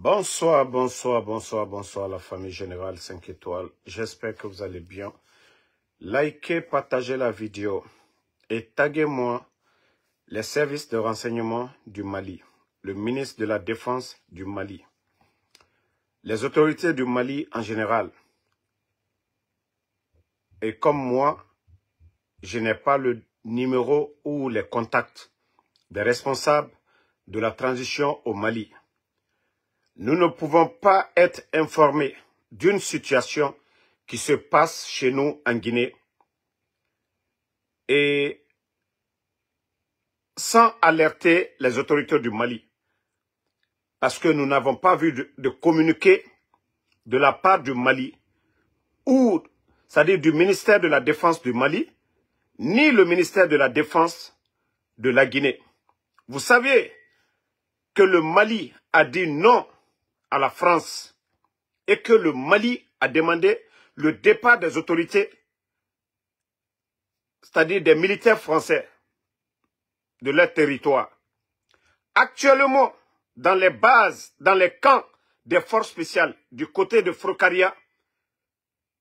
Bonsoir, bonsoir, bonsoir, bonsoir la famille Générale 5 étoiles. J'espère que vous allez bien. Likez, partagez la vidéo et taguez-moi les services de renseignement du Mali, le ministre de la Défense du Mali, les autorités du Mali en général. Et comme moi, je n'ai pas le numéro ou les contacts des responsables de la transition au Mali. Nous ne pouvons pas être informés d'une situation qui se passe chez nous en Guinée et sans alerter les autorités du Mali. Parce que nous n'avons pas vu de communiqué de la part du Mali ou, c'est-à-dire du ministère de la Défense du Mali, ni le ministère de la Défense de la Guinée. Vous savez que le Mali a dit non à la France et que le Mali a demandé le départ des autorités, c'est-à-dire des militaires français de leur territoire. Actuellement, dans les bases, dans les camps des forces spéciales du côté de Frocaria,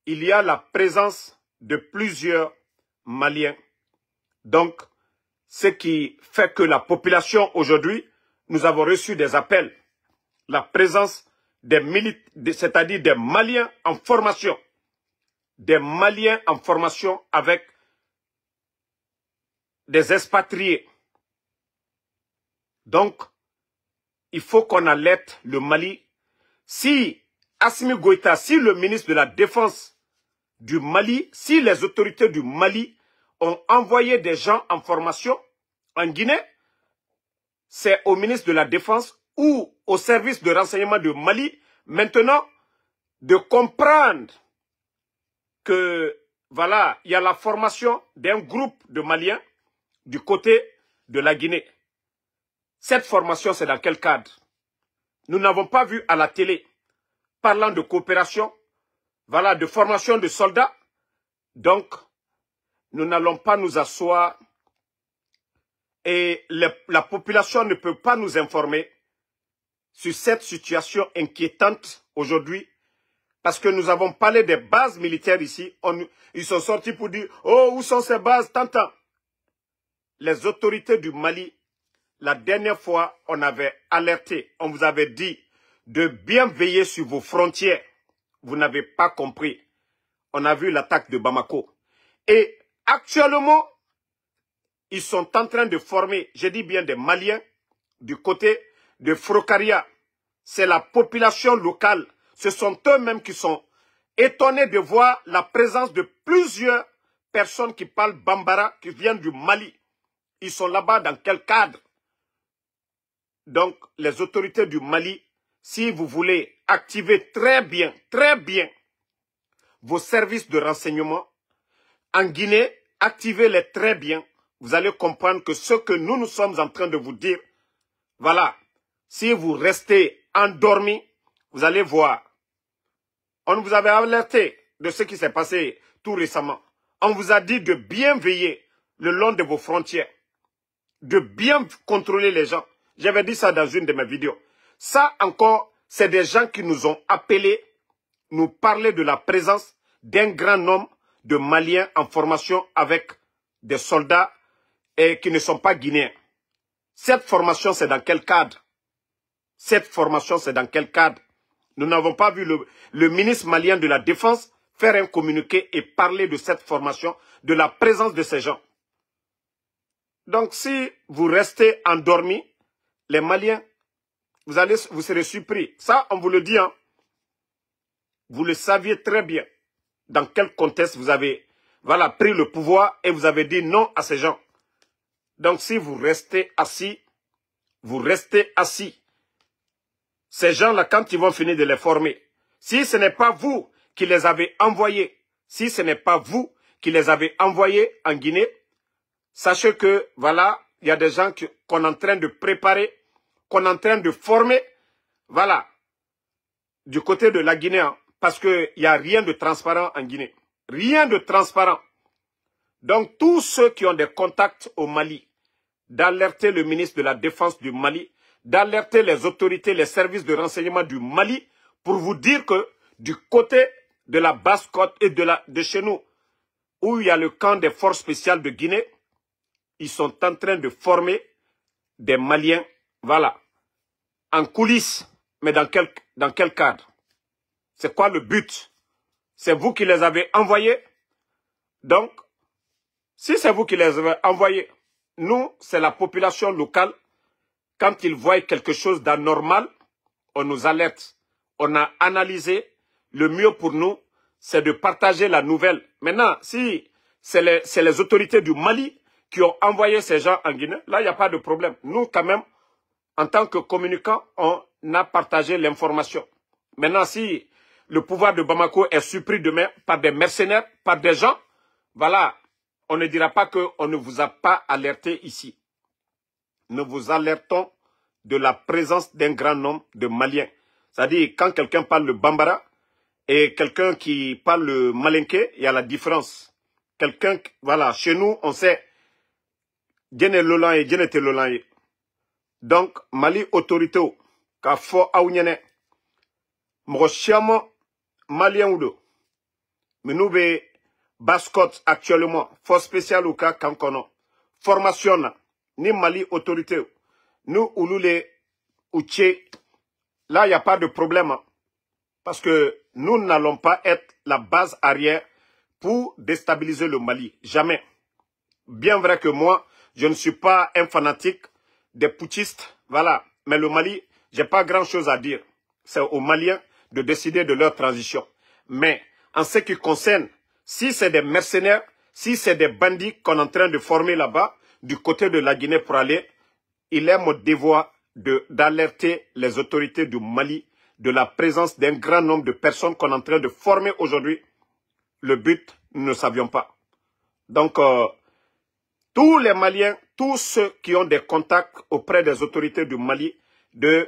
il y a la présence de plusieurs Maliens. Donc, ce qui fait que la population aujourd'hui, nous avons reçu des appels. La présence des militaires, c'est-à-dire des Maliens en formation. Des Maliens en formation avec des expatriés. Donc, il faut qu'on alerte le Mali. Si Assimi Goïta, si le ministre de la Défense du Mali, si les autorités du Mali ont envoyé des gens en formation en Guinée, c'est au ministre de la Défense ou au service de renseignement du Mali maintenant de comprendre que voilà, il y a la formation d'un groupe de Maliens du côté de la Guinée. Cette formation, c'est dans quel cadre? Nous n'avons pas vu à la télé parlant de coopération, voilà, de formation de soldats. Donc, nous n'allons pas nous asseoir et la population ne peut pas nous informer sur cette situation inquiétante aujourd'hui parce que nous avons parlé des bases militaires ici. Ils sont sortis pour dire « Oh, où sont ces bases ?» Tant. Les autorités du Mali, la dernière fois, on avait alerté, on vous avait dit de bien veiller sur vos frontières. Vous n'avez pas compris. On a vu l'attaque de Bamako. Et actuellement, ils sont en train de former, je dis bien des Maliens, du côté de Frocaria. C'est la population locale. Ce sont eux-mêmes qui sont étonnés de voir la présence de plusieurs personnes qui parlent Bambara, qui viennent du Mali. Ils sont là-bas dans quel cadre? Donc, les autorités du Mali, si vous voulez activer très bien vos services de renseignement, en Guinée, activez-les très bien. Vous allez comprendre que ce que nous sommes en train de vous dire, voilà, si vous restez endormis, vous allez voir. On vous avait alerté de ce qui s'est passé tout récemment. On vous a dit de bien veiller le long de vos frontières, de bien contrôler les gens. J'avais dit ça dans une de mes vidéos. Ça encore, c'est des gens qui nous ont appelés, nous parler de la présence d'un grand nombre de Maliens en formation avec des soldats et qui ne sont pas guinéens. Cette formation, c'est dans quel cadre? Cette formation, c'est dans quel cadre? Nous n'avons pas vu le ministre malien de la Défense faire un communiqué et parler de cette formation, de la présence de ces gens. Donc, si vous restez endormis, les Maliens, vous serez surpris. Ça, on vous le dit, hein. Vous le saviez très bien dans quel contexte vous avez pris le pouvoir et vous avez dit non à ces gens. Donc, si vous restez assis, vous restez assis. Ces gens-là, quand ils vont finir de les former, si ce n'est pas vous qui les avez envoyés, si ce n'est pas vous qui les avez envoyés en Guinée, sachez que, voilà, il y a des gens qu'on est en train de préparer, qu'on est en train de former, voilà, du côté de la Guinée, hein, parce qu'il n'y a rien de transparent en Guinée. Rien de transparent. Donc, tous ceux qui ont des contacts au Mali, d'alerter le ministre de la Défense du Mali, d'alerter les autorités, les services de renseignement du Mali pour vous dire que du côté de la Basse-Côte et de chez nous, où il y a le camp des forces spéciales de Guinée, ils sont en train de former des Maliens, voilà, en coulisses, mais dans quel cadre? C'est quoi le but? C'est vous qui les avez envoyés? Donc, si c'est vous qui les avez envoyés, nous, c'est la population locale. Quand ils voient quelque chose d'anormal, on nous alerte. On a analysé. Le mieux pour nous, c'est de partager la nouvelle. Maintenant, si c'est les autorités du Mali qui ont envoyé ces gens en Guinée, là, il n'y a pas de problème. Nous, quand même, en tant que communicants, on a partagé l'information. Maintenant, si le pouvoir de Bamako est surpris demain par des mercenaires, par des gens, voilà, on ne dira pas qu'on ne vous a pas alerté ici. Nous vous alertons de la présence d'un grand nombre de Maliens. C'est-à-dire, quand quelqu'un parle le Bambara et quelqu'un qui parle le Malinké, il y a la différence. Quelqu'un, voilà, chez nous, on sait, Djene Lolan et Djene Lolan. Donc, Mali autorité, ka fo aounyene, mrochiamo Malien ou do. Mais nous, Basse-Côte actuellement, force spéciale ou ka kankono, formation na, ni Mali autorité, nous, Ouloulé, Ouché, là, il n'y a pas de problème. Hein, parce que nous n'allons pas être la base arrière pour déstabiliser le Mali. Jamais. Bien vrai que moi, je ne suis pas un fanatique des putschistes. Voilà. Mais le Mali, j'ai pas grand-chose à dire. C'est aux Maliens de décider de leur transition. Mais en ce qui concerne, si c'est des mercenaires, si c'est des bandits qu'on est en train de former là-bas, du côté de la Guinée pour aller, il est mon devoir d'alerter les autorités du Mali de la présence d'un grand nombre de personnes qu'on est en train de former aujourd'hui. Le but, nous ne savions pas. Donc, tous les Maliens, tous ceux qui ont des contacts auprès des autorités du Mali, de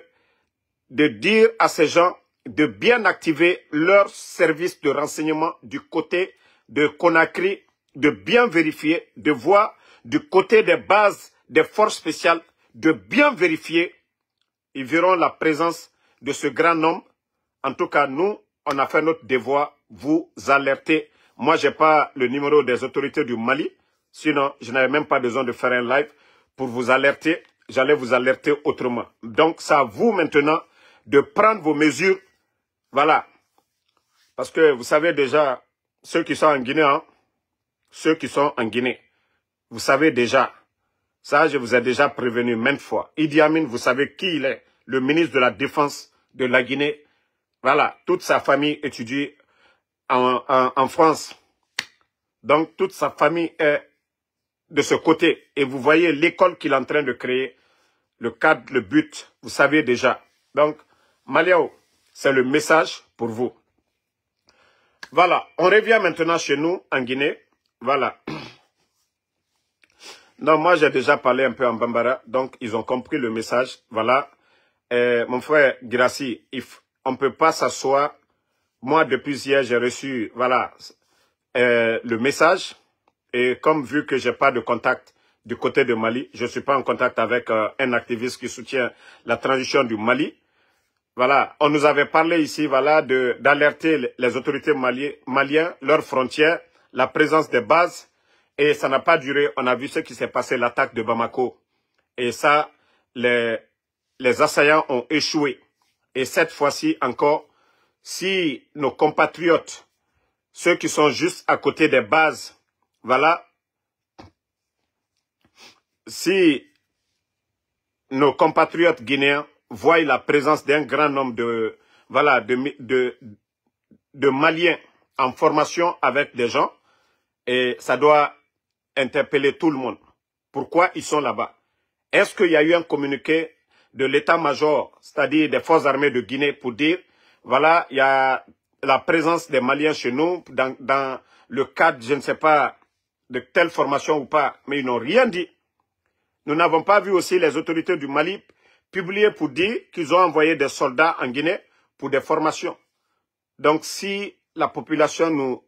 dire à ces gens de bien activer leur service de renseignement du côté de Conakry, de bien vérifier, de voir du côté des bases des forces spéciales, de bien vérifier. Ils verront la présence de ce grand nombre. En tout cas, nous, on a fait notre devoir, vous alerter. Moi, je n'ai pas le numéro des autorités du Mali. Sinon, je n'avais même pas besoin de faire un live pour vous alerter. J'allais vous alerter autrement. Donc, c'est à vous maintenant de prendre vos mesures. Voilà. Parce que vous savez déjà, ceux qui sont en Guinée, hein, ceux qui sont en Guinée, vous savez déjà, ça je vous ai déjà prévenu maintes fois. Idi Amin, vous savez qui il est, le ministre de la Défense de la Guinée. Voilà, toute sa famille étudie en France. Donc, toute sa famille est de ce côté. Et vous voyez l'école qu'il est en train de créer, le cadre, le but, vous savez déjà. Donc, Maliao, c'est le message pour vous. Voilà, on revient maintenant chez nous, en Guinée. Voilà. Non, moi j'ai déjà parlé un peu en Bambara, donc ils ont compris le message. Voilà. Mon frère Girassi, on ne peut pas s'asseoir. Moi, depuis hier, j'ai reçu, voilà, le message. Et comme vu que j'ai pas de contact du côté de Mali, je suis pas en contact avec un activiste qui soutient la transition du Mali. Voilà, on nous avait parlé ici, voilà, d'alerter les autorités maliennes, leurs frontières, la présence des bases. Et ça n'a pas duré. On a vu ce qui s'est passé, l'attaque de Bamako. Et ça, les assaillants ont échoué. Et cette fois-ci encore, si nos compatriotes, ceux qui sont juste à côté des bases, voilà, si nos compatriotes guinéens voient la présence d'un grand nombre de, voilà, de Maliens en formation avec des gens, et ça doit interpeller tout le monde. Pourquoi ils sont là-bas? Est-ce qu'il y a eu un communiqué de l'état-major, c'est-à-dire des forces armées de Guinée, pour dire, voilà, il y a la présence des Maliens chez nous, dans le cadre, je ne sais pas, de telle formation ou pas, mais ils n'ont rien dit. Nous n'avons pas vu aussi les autorités du Mali publier pour dire qu'ils ont envoyé des soldats en Guinée pour des formations. Donc, si la population nous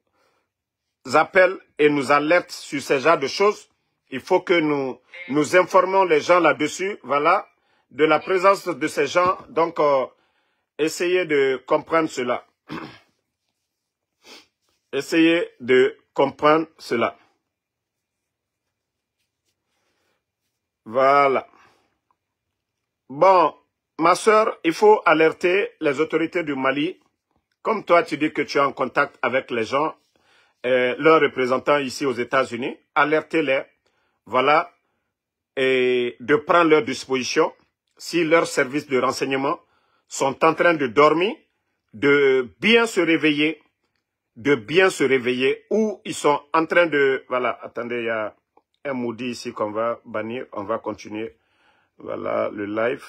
appelle et nous alerte sur ce genre de choses, il faut que nous informions les gens là-dessus, voilà, de la présence de ces gens. Donc, essayez de comprendre cela. Essayez de comprendre cela. Voilà. Bon, ma soeur, il faut alerter les autorités du Mali. Comme toi, tu dis que tu es en contact avec les gens, leurs représentants ici aux États-Unis, alertez-les, voilà, et de prendre leurs dispositions. Si leurs services de renseignement sont en train de dormir, de bien se réveiller, ou ils sont en train de... Voilà, attendez, il y a un maudit ici qu'on va bannir, on va continuer. Voilà, le live.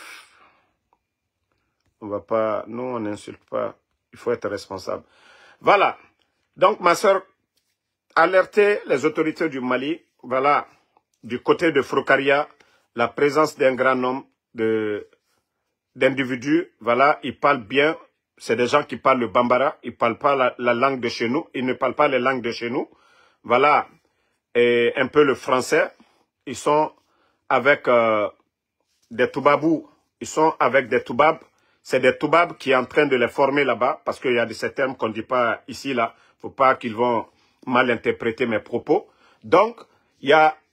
On va pas... Nous, on n'insulte pas, il faut être responsable. Voilà, donc ma soeur, alertez les autorités du Mali, voilà, du côté de Frocaria, la présence d'un grand nombre d'individus, voilà, ils parlent bien, c'est des gens qui parlent le Bambara, ils ne parlent pas la langue de chez nous, ils ne parlent pas les langues de chez nous, voilà, et un peu le français, ils sont avec des Toubabous, ils sont avec des Toubabs, c'est des Toubabs qui sont en train de les former là-bas, parce qu'il y a de ces termes qu'on ne dit pas ici, là, il ne faut pas qu'ils vont mal interpréter mes propos. Donc,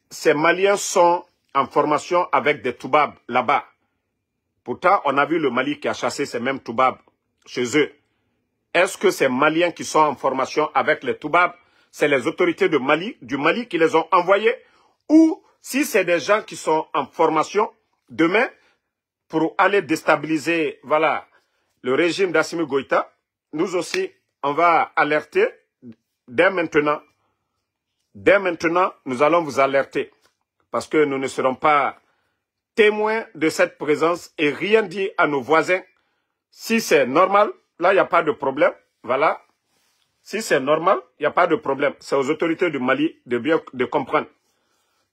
ces Maliens sont en formation avec des Toubabs là-bas. Pourtant, on a vu le Mali qui a chassé ces mêmes Toubabs chez eux. Est-ce que ces Maliens qui sont en formation avec les Toubabs, c'est les autorités du Mali qui les ont envoyés? Ou si c'est des gens qui sont en formation demain pour aller déstabiliser, voilà, le régime d'Assimi Goïta, nous aussi, on va alerter dès maintenant. Dès maintenant, nous allons vous alerter parce que nous ne serons pas témoins de cette présence et rien dit à nos voisins. Si c'est normal, là, il n'y a pas de problème. Voilà. Si c'est normal, il n'y a pas de problème. C'est aux autorités du Mali de comprendre.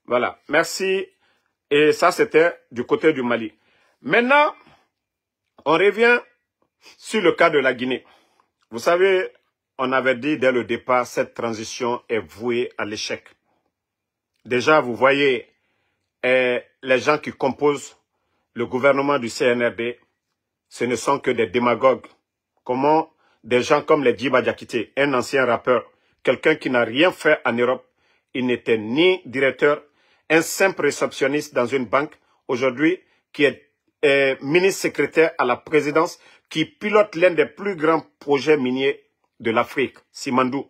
Voilà. Merci. Et ça, c'était du côté du Mali. Maintenant, on revient sur le cas de la Guinée. Vous savez, on avait dit dès le départ, cette transition est vouée à l'échec. Déjà, vous voyez, les gens qui composent le gouvernement du CNRD, ce ne sont que des démagogues. Comment des gens comme les Djiba Diakité, un ancien rappeur, quelqu'un qui n'a rien fait en Europe, il n'était ni directeur, un simple réceptionniste dans une banque, aujourd'hui, qui est ministre secrétaire à la présidence, qui pilote l'un des plus grands projets miniers de l'Afrique, Simandou.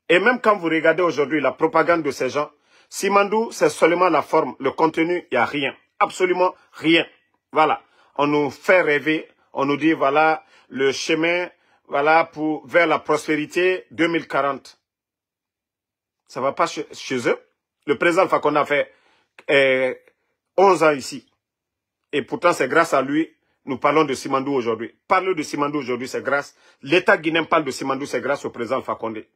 Et même quand vous regardez aujourd'hui la propagande de ces gens, Simandou, c'est seulement la forme, le contenu, il n'y a rien, absolument rien. Voilà, on nous fait rêver, on nous dit voilà le chemin, voilà vers la prospérité 2040. Ça ne va pas chez eux. Le président Alpha Condé a fait 11 ans ici. Et pourtant, c'est grâce à lui, nous parlons de Simandou aujourd'hui. Parler de Simandou aujourd'hui, c'est grâce. L'État guinéen parle de Simandou, c'est grâce au président Alpha Condé.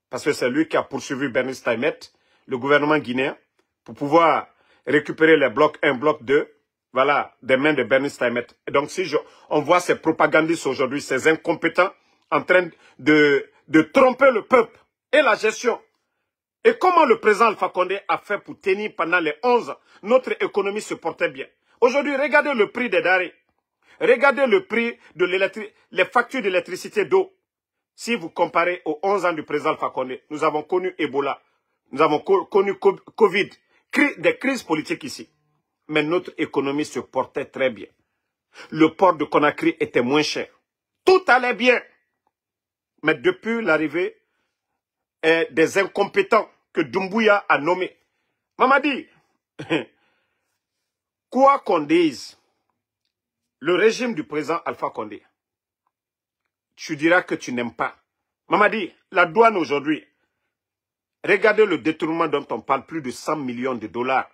Parce que c'est lui qui a poursuivi Bernice Taimet, le gouvernement guinéen, pour pouvoir récupérer les blocs 1, bloc 2, voilà, des mains de Bernice Taimet. Et donc, si on voit ces propagandistes aujourd'hui, ces incompétents, en train de tromper le peuple et la gestion. Et comment le président Alpha Condé a fait pour tenir pendant les 11 ans, notre économie se portait bien. Aujourd'hui, regardez le prix des denrées. Regardez le prix de l'électricité, les factures d'électricité d'eau. Si vous comparez aux 11 ans du président Alpha Condé, nous avons connu Ebola, nous avons connu Covid, des crises politiques ici. Mais notre économie se portait très bien. Le port de Conakry était moins cher. Tout allait bien. Mais depuis l'arrivée des incompétents que Doumbouya a nommés, Mamadi, quoi qu'on dise, le régime du président Alpha Condé, tu diras que tu n'aimes pas. Mamadi, la douane aujourd'hui, regardez le détournement dont on parle, plus de 100 millions de dollars.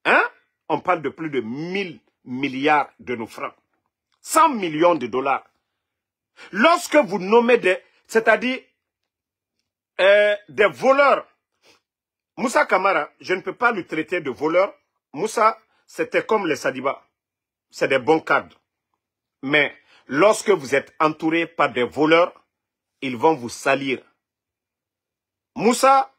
Hein? On parle de plus de 1000 milliards de nos francs. 100 millions de dollars. Lorsque vous nommez c'est-à-dire des voleurs, Moussa Kamara, je ne peux pas lui traiter de voleur. Moussa, c'était comme les Sadiba. C'est des bons cadres. Mais lorsque vous êtes entouré par des voleurs, ils vont vous salir. Moussa,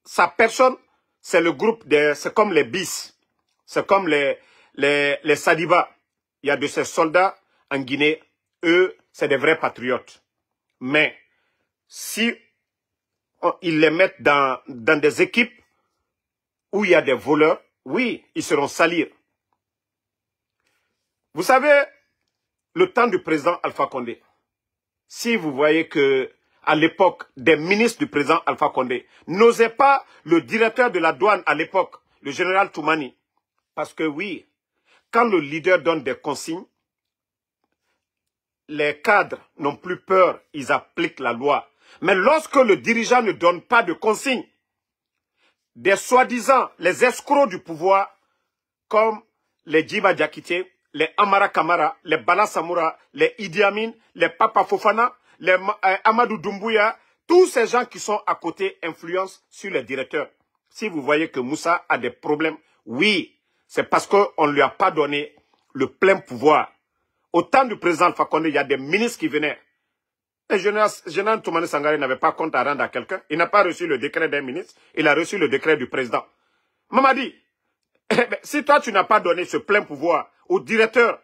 sa personne, c'est le groupe c'est comme les bis. C'est comme les les Sadiba, il y a de ces soldats en Guinée, eux, c'est des vrais patriotes. Mais si ils les mettent dans des équipes où il y a des voleurs, oui, ils seront salir. Vous savez, le temps du président Alpha Condé, si vous voyez que à l'époque, des ministres du président Alpha Condé n'osaient pas le directeur de la douane à l'époque, le général Toumani, parce que oui, quand le leader donne des consignes, les cadres n'ont plus peur, ils appliquent la loi. Mais lorsque le dirigeant ne donne pas de consignes, des soi-disant, les escrocs du pouvoir, comme les Djiba Diakité, les Amara Kamara, les Bala Samoura, les Idi Amin, les Papa Fofana, les Amadou Doumbouya, tous ces gens qui sont à côté influencent sur les directeurs. Si vous voyez que Moussa a des problèmes, oui, c'est parce qu'on ne lui a pas donné le plein pouvoir. Au temps du président Alpha Condé, il y a des ministres qui venaient. Le général Toumani Sangaré n'avait pas compte à rendre à quelqu'un. Il n'a pas reçu le décret d'un ministre, il a reçu le décret du président. Mamadi, si toi tu n'as pas donné ce plein pouvoir au directeur,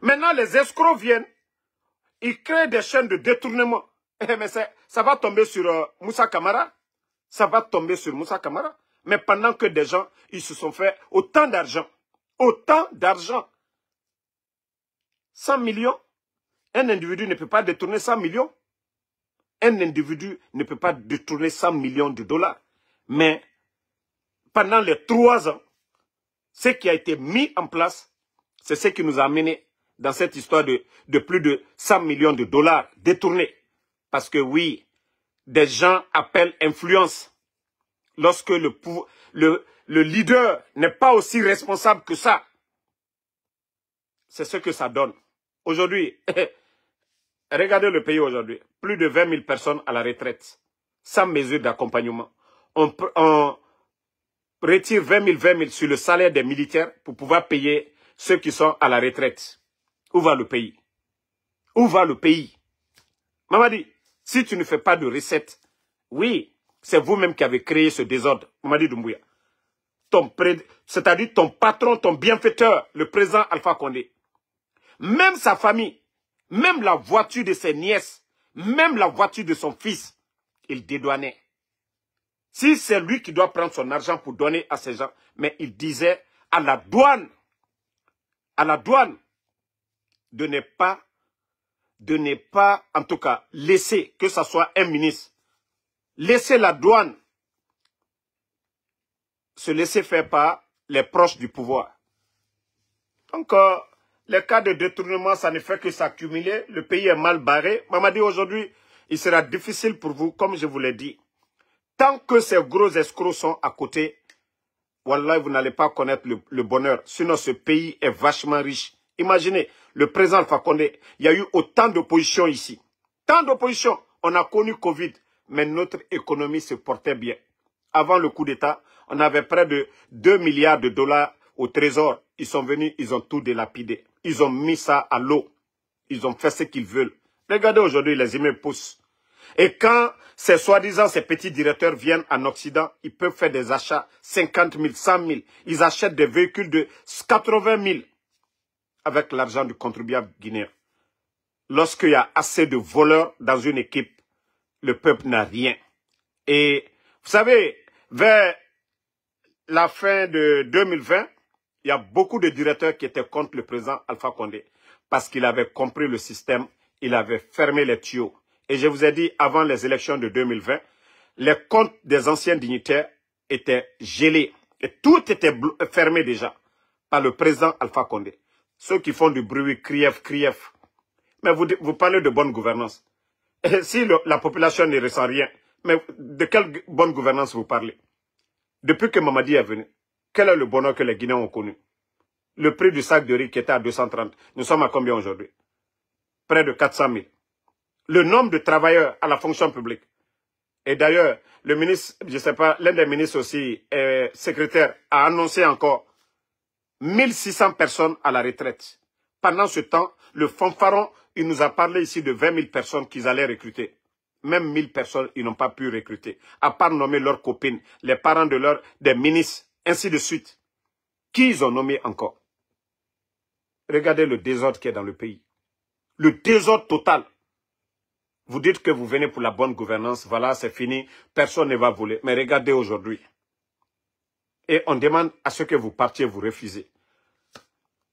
maintenant les escrocs viennent, ils créent des chaînes de détournement. Mais ça va tomber sur Moussa Kamara. Ça va tomber sur Moussa Kamara. Mais pendant que des gens, ils se sont fait autant d'argent. Autant d'argent. 100 millions. Un individu ne peut pas détourner 100 millions. Un individu ne peut pas détourner 100 millions de dollars. Mais pendant les 3 ans, ce qui a été mis en place, c'est ce qui nous a amené dans cette histoire de plus de 100 millions de dollars détournés. Parce que oui, des gens appellent influence. Lorsque le leader n'est pas aussi responsable que ça, c'est ce que ça donne. Aujourd'hui, regardez le pays aujourd'hui. Plus de 20 000 personnes à la retraite, sans mesure d'accompagnement. On retire 20 000 sur le salaire des militaires pour pouvoir payer ceux qui sont à la retraite. Où va le pays? Où va le pays? Mamadi, si tu ne fais pas de recettes, oui, c'est vous-même qui avez créé ce désordre. Mamadi Doumbouya. C'est-à-dire ton patron, ton bienfaiteur, le président Alpha Condé. Même sa famille, même la voiture de ses nièces, même la voiture de son fils, il dédouanait. Si c'est lui qui doit prendre son argent pour donner à ces gens, mais il disait à la douane, de ne pas, en tout cas, laisser, que ce soit un ministre, laisser la douane se laisser faire par les proches du pouvoir. Donc, les cas de détournement, ça ne fait que s'accumuler. Le pays est mal barré. Mamadi, aujourd'hui, il sera difficile pour vous, comme je vous l'ai dit. Tant que ces gros escrocs sont à côté, wallah, vous n'allez pas connaître le bonheur. Sinon, ce pays est vachement riche. Imaginez, le président Alpha Condé, il y a eu autant d'opposition ici. Tant d'opposition. On a connu Covid, mais notre économie se portait bien. Avant le coup d'État, on avait près de 2 milliards de dollars au trésor. Ils sont venus, ils ont tout délapidé. Ils ont mis ça à l'eau. Ils ont fait ce qu'ils veulent. Regardez aujourd'hui, les immeubles poussent. Et quand ces soi-disant, ces petits directeurs viennent en Occident, ils peuvent faire des achats 50 000, 100 000. Ils achètent des véhicules de 80 000 avec l'argent du contribuable guinéen. Lorsqu'il y a assez de voleurs dans une équipe, le peuple n'a rien. Et vous savez, vers la fin de 2020, il y a beaucoup de directeurs qui étaient contre le président Alpha Condé parce qu'il avait compris le système, il avait fermé les tuyaux. Et je vous ai dit, avant les élections de 2020, les comptes des anciens dignitaires étaient gelés. Et tout était fermé déjà par le président Alpha Condé. Ceux qui font du bruit, crief. Mais vous parlez de bonne gouvernance. Et si la population ne ressent rien, mais de quelle bonne gouvernance vous parlez? Depuis que Mamadi est venu, quel est le bonheur que les Guinéens ont connu? Le prix du sac de riz qui était à 230, nous sommes à combien aujourd'hui? Près de 400 000. Le nombre de travailleurs à la fonction publique. Et d'ailleurs, le ministre, je ne sais pas, l'un des ministres aussi, secrétaire, a annoncé encore 1600 personnes à la retraite. Pendant ce temps, le fanfaron, il nous a parlé ici de 20 000 personnes qu'ils allaient recruter. Même 1000 personnes, ils n'ont pas pu recruter. À part nommer leurs copines, les parents des ministres, ainsi de suite. Qui ils ont nommé encore? Regardez le désordre qui est dans le pays. Le désordre total. Vous dites que vous venez pour la bonne gouvernance, voilà, c'est fini, personne ne va voler. Mais regardez aujourd'hui. Et on demande à ce que vous partiez, vous refusez.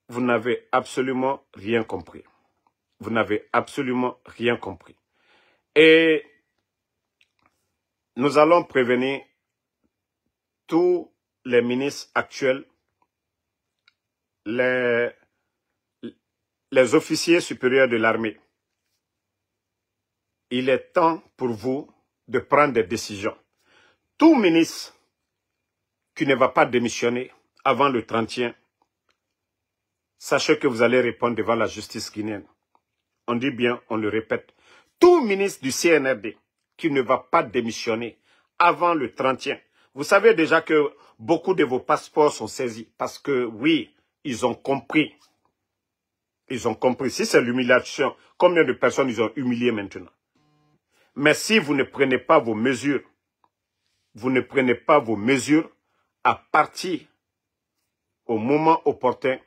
Vous n'avez absolument rien compris. Vous n'avez absolument rien compris. Et nous allons prévenir tous les ministres actuels, les officiers supérieurs de l'armée. Il est temps pour vous de prendre des décisions. Tout ministre qui ne va pas démissionner avant le 31, sachez que vous allez répondre devant la justice guinéenne. On dit bien, on le répète. Tout ministre du CNRD qui ne va pas démissionner avant le 31. Vous savez déjà que beaucoup de vos passeports sont saisis parce que, oui, ils ont compris. Ils ont compris. Si c'est l'humiliation, combien de personnes ils ont humilié maintenant? Mais si vous ne prenez pas vos mesures, vous ne prenez pas vos mesures à partir au moment opportun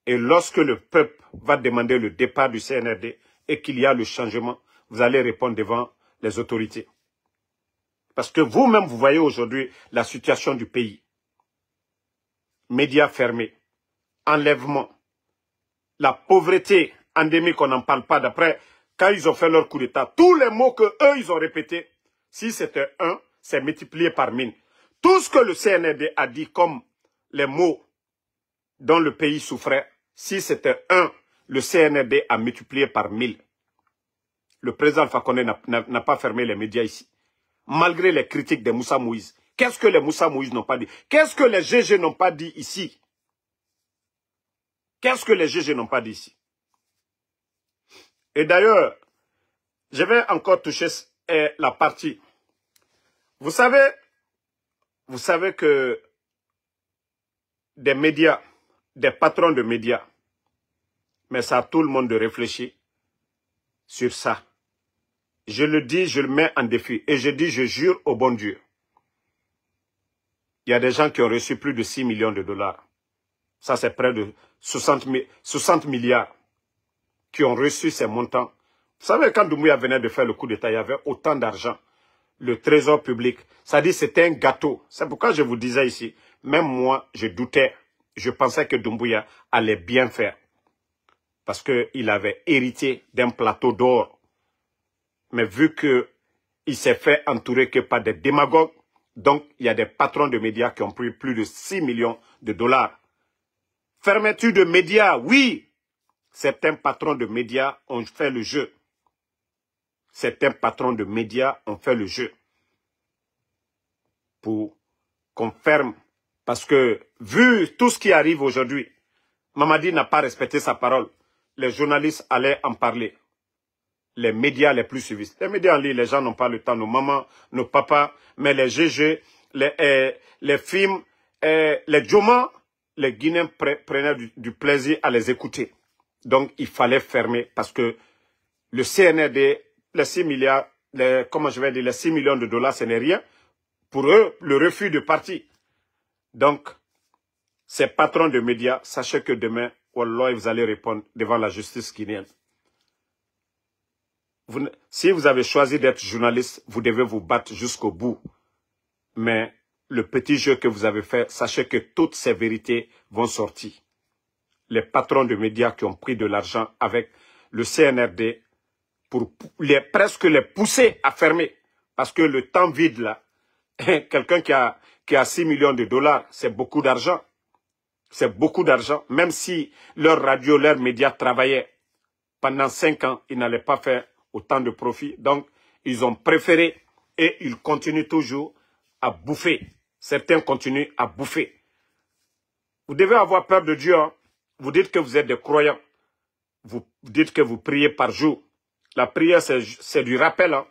et lorsque le peuple va demander le départ du CNRD et qu'il y a le changement, vous allez répondre devant les autorités. Parce que vous-même, vous voyez aujourd'hui la situation du pays. Médias fermés, enlèvement, la pauvreté endémique, on n'en parle pas. D'après, quand ils ont fait leur coup d'État, tous les mots que eux ils ont répétés, si c'était 1, c'est multiplié par 1000. Tout ce que le CNRD a dit comme les mots dont le pays souffrait, si c'était 1, le CNRD a multiplié par 1000. Le président Alpha Condé n'a pas fermé les médias ici. Malgré les critiques de Moussa Moïse. Qu'est-ce que les Moussa Moïse n'ont pas dit? Qu'est-ce que les GG n'ont pas dit ici? Qu'est-ce que les GG n'ont pas dit ici? Et d'ailleurs, je vais encore toucher la partie. Vous savez que des médias, des patrons de médias, mais ça a tout le monde de réfléchir sur ça. Je le dis, je le mets en défi. Et je dis, je jure au bon Dieu. Il y a des gens qui ont reçu plus de 6 millions de dollars. Ça, c'est près de 60 milliards qui ont reçu ces montants. Vous savez, quand Doumbouya venait de faire le coup d'État, il y avait autant d'argent. Le trésor public, ça dit c'était un gâteau. C'est pourquoi je vous disais ici, même moi, je doutais. Je pensais que Doumbouya allait bien faire. Parce qu'il avait hérité d'un plateau d'or. Mais vu qu'il s'est fait entourer que par des démagogues, donc il y a des patrons de médias qui ont pris plus de 6 millions de dollars. Fermeture de médias, oui. Certains patrons de médias ont fait le jeu. Certains patrons de médias ont fait le jeu. Pour qu'on ferme. Parce que, vu tout ce qui arrive aujourd'hui, Mamadi n'a pas respecté sa parole. Les journalistes allaient en parler. Les médias les plus suivis. Les médias en ligne, les gens n'ont pas le temps. Nos mamans, nos papas, mais les GG, les films, les Djoma, les Guinéens prenaient du plaisir à les écouter. Donc, il fallait fermer parce que le CNRD, les 6 milliards, les 6 millions de dollars, ce n'est rien. Pour eux, le refus de parti. Donc, ces patrons de médias, sachez que demain, Wallah, vous allez répondre devant la justice guinéenne. Si vous avez choisi d'être journaliste, vous devez vous battre jusqu'au bout. Mais le petit jeu que vous avez fait, sachez que toutes ces vérités vont sortir. Les patrons de médias qui ont pris de l'argent avec le CNRD pour presque les pousser à fermer. Parce que le temps vide là, quelqu'un qui a 6 millions de dollars, c'est beaucoup d'argent. C'est beaucoup d'argent. Même si leur radio, leurs médias travaillaient pendant 5 ans, ils n'allaient pas faire autant de profit. Donc, ils ont préféré et ils continuent toujours à bouffer. Certains continuent à bouffer. Vous devez avoir peur de Dieu. Hein? Vous dites que vous êtes des croyants. Vous dites que vous priez par jour. La prière, c'est du rappel. Hein?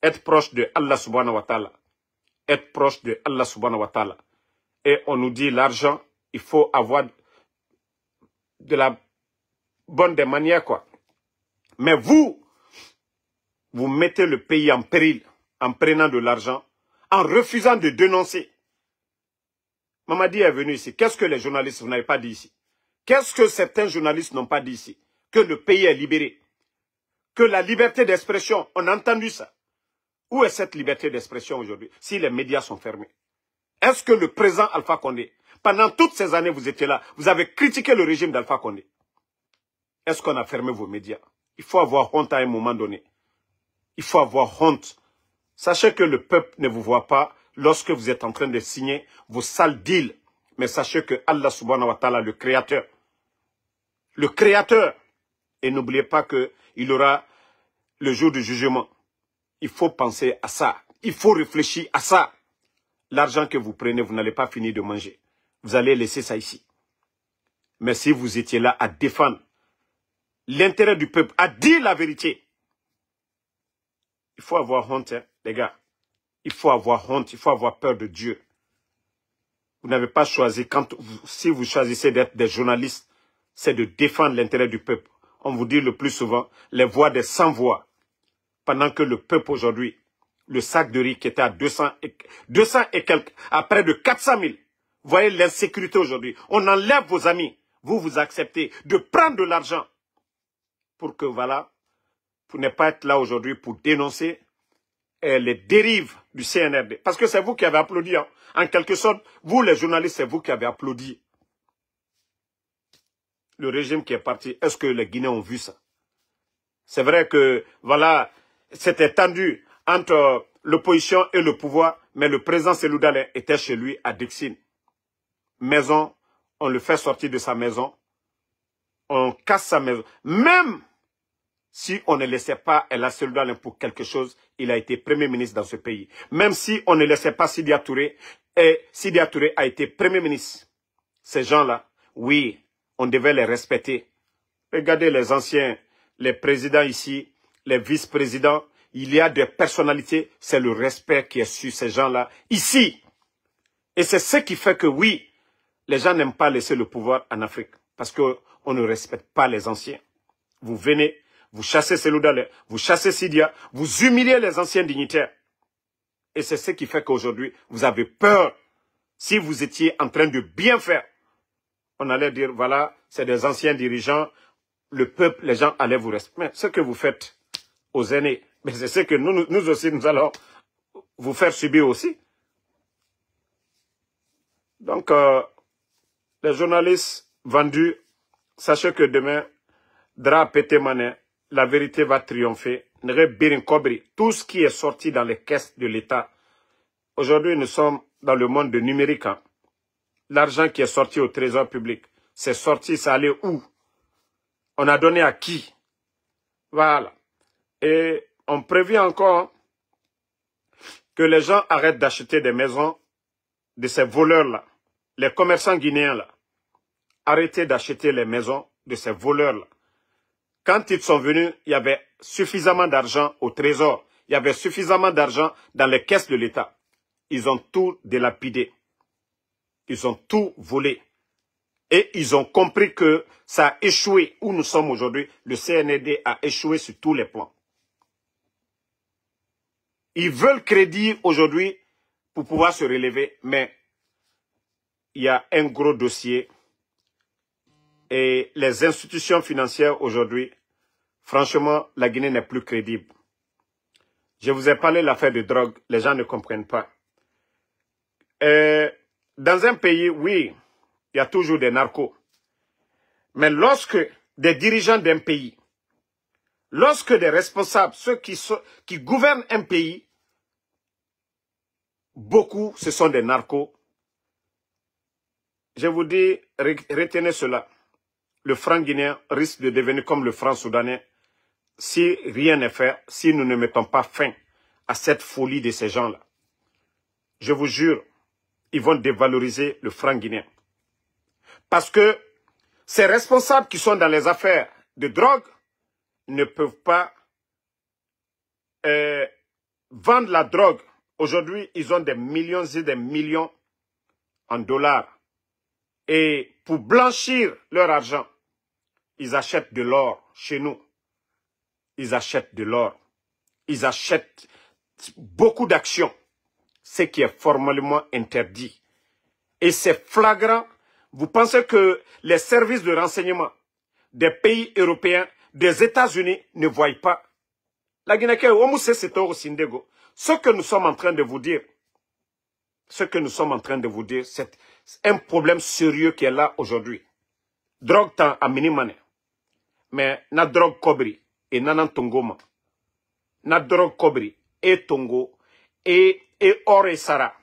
Être proche de Allah subhanahu wa ta'ala. Être proche de Allah subhanahu wa ta'ala. Et on nous dit l'argent, il faut avoir de la bonne des manières, quoi. Mais vous mettez le pays en péril en prenant de l'argent, en refusant de dénoncer. Mamadi est venu ici. Qu'est-ce que les journalistes, vous n'avez pas dit ici? Qu'est-ce que certains journalistes n'ont pas dit ici? Que le pays est libéré. Que la liberté d'expression, on a entendu ça. Où est cette liberté d'expression aujourd'hui si les médias sont fermés? Est-ce que le président Alpha Condé, pendant toutes ces années vous étiez là, vous avez critiqué le régime d'Alpha Condé? Est-ce qu'on a fermé vos médias? Il faut avoir honte à un moment donné. Il faut avoir honte. Sachez que le peuple ne vous voit pas lorsque vous êtes en train de signer vos sales deals. Mais sachez que Allah subhanahu wa ta'ala, le créateur, et n'oubliez pas qu'il aura le jour du jugement. Il faut penser à ça. Il faut réfléchir à ça. L'argent que vous prenez, vous n'allez pas finir de manger. Vous allez laisser ça ici. Mais si vous étiez là à défendre l'intérêt du peuple, à dire la vérité, il faut avoir honte, hein, les gars. Il faut avoir honte, il faut avoir peur de Dieu. Vous n'avez pas choisi, si vous choisissez d'être des journalistes, c'est de défendre l'intérêt du peuple. On vous dit le plus souvent, les voix des sans-voix. Pendant que le peuple aujourd'hui, le sac de riz qui était à 200 et quelques, à près de 400 000. Vous voyez l'insécurité aujourd'hui. On enlève vos amis. Vous acceptez de prendre de l'argent pour que, voilà, pour ne pas être là aujourd'hui pour dénoncer les dérives du CNRD. Parce que c'est vous qui avez applaudi. Hein. En quelque sorte, vous les journalistes, c'est vous qui avez applaudi le régime qui est parti. Est-ce que les Guinéens ont vu ça? C'est vrai que, voilà, c'était tendu entre l'opposition et le pouvoir, mais le président Cellou Dalein était chez lui à Dixine. Maison, on le fait sortir de sa maison, on casse sa maison. Même si on ne laissait pas El Cellou Dalein pour quelque chose, il a été Premier ministre dans ce pays. Même si on ne laissait pas Sidia Touré, et Sidia Touré a été Premier ministre. Ces gens-là, oui, on devait les respecter. Regardez les anciens, les présidents ici, les vice-présidents, il y a des personnalités, c'est le respect qui est sur ces gens-là ici. Et c'est ce qui fait que oui, les gens n'aiment pas laisser le pouvoir en Afrique. Parce qu'on ne respecte pas les anciens. Vous venez, vous chassez Cellou Dalein, vous chassez Sidia, vous humiliez les anciens dignitaires. Et c'est ce qui fait qu'aujourd'hui, vous avez peur. Si vous étiez en train de bien faire, on allait dire, voilà, c'est des anciens dirigeants, le peuple, les gens allaient vous respecter. Mais ce que vous faites aux aînés, mais c'est ce que nous aussi, nous allons vous faire subir aussi. Donc, les journalistes vendus, sachez que demain, Dra pété mané, la vérité va triompher. Tout ce qui est sorti dans les caisses de l'État. Aujourd'hui, nous sommes dans le monde de numérique. Hein. L'argent qui est sorti au trésor public, c'est sorti, ça allait où? On a donné à qui? Voilà. Et on prévient encore que les gens arrêtent d'acheter des maisons de ces voleurs-là. Les commerçants guinéens-là. Arrêtez d'acheter les maisons de ces voleurs-là. Quand ils sont venus, il y avait suffisamment d'argent au trésor. Il y avait suffisamment d'argent dans les caisses de l'État. Ils ont tout dilapidé. Ils ont tout volé. Et ils ont compris que ça a échoué. Où nous sommes aujourd'hui, le CNRD a échoué sur tous les plans. Ils veulent crédit aujourd'hui pour pouvoir se relever, mais il y a un gros dossier. Et les institutions financières aujourd'hui, franchement, la Guinée n'est plus crédible. Je vous ai parlé de l'affaire de drogue, les gens ne comprennent pas. Dans un pays, oui, il y a toujours des narcos. Mais lorsque des dirigeants d'un pays, lorsque des responsables, ceux qui gouvernent un pays, beaucoup, ce sont des narcos. Je vous dis, retenez cela. Le franc guinéen risque de devenir comme le franc soudanais si rien n'est fait, si nous ne mettons pas fin à cette folie de ces gens-là. Je vous jure, ils vont dévaloriser le franc guinéen. Parce que ces responsables qui sont dans les affaires de drogue ne peuvent pas vendre la drogue. Aujourd'hui, ils ont des millions et des millions en dollars. Et pour blanchir leur argent, ils achètent de l'or chez nous. Ils achètent de l'or. Ils achètent beaucoup d'actions. Ce qui est formellement interdit. Et c'est flagrant. Vous pensez que les services de renseignement des pays européens, des États-Unis ne voient pas? La Guinée, ce que nous sommes en train de vous dire, c'est un problème sérieux qui est là aujourd'hui. Drogue tant à minimane. Mais na drogue kobri et nanan tongoma. Na drogue kobri et tongo et or et sara.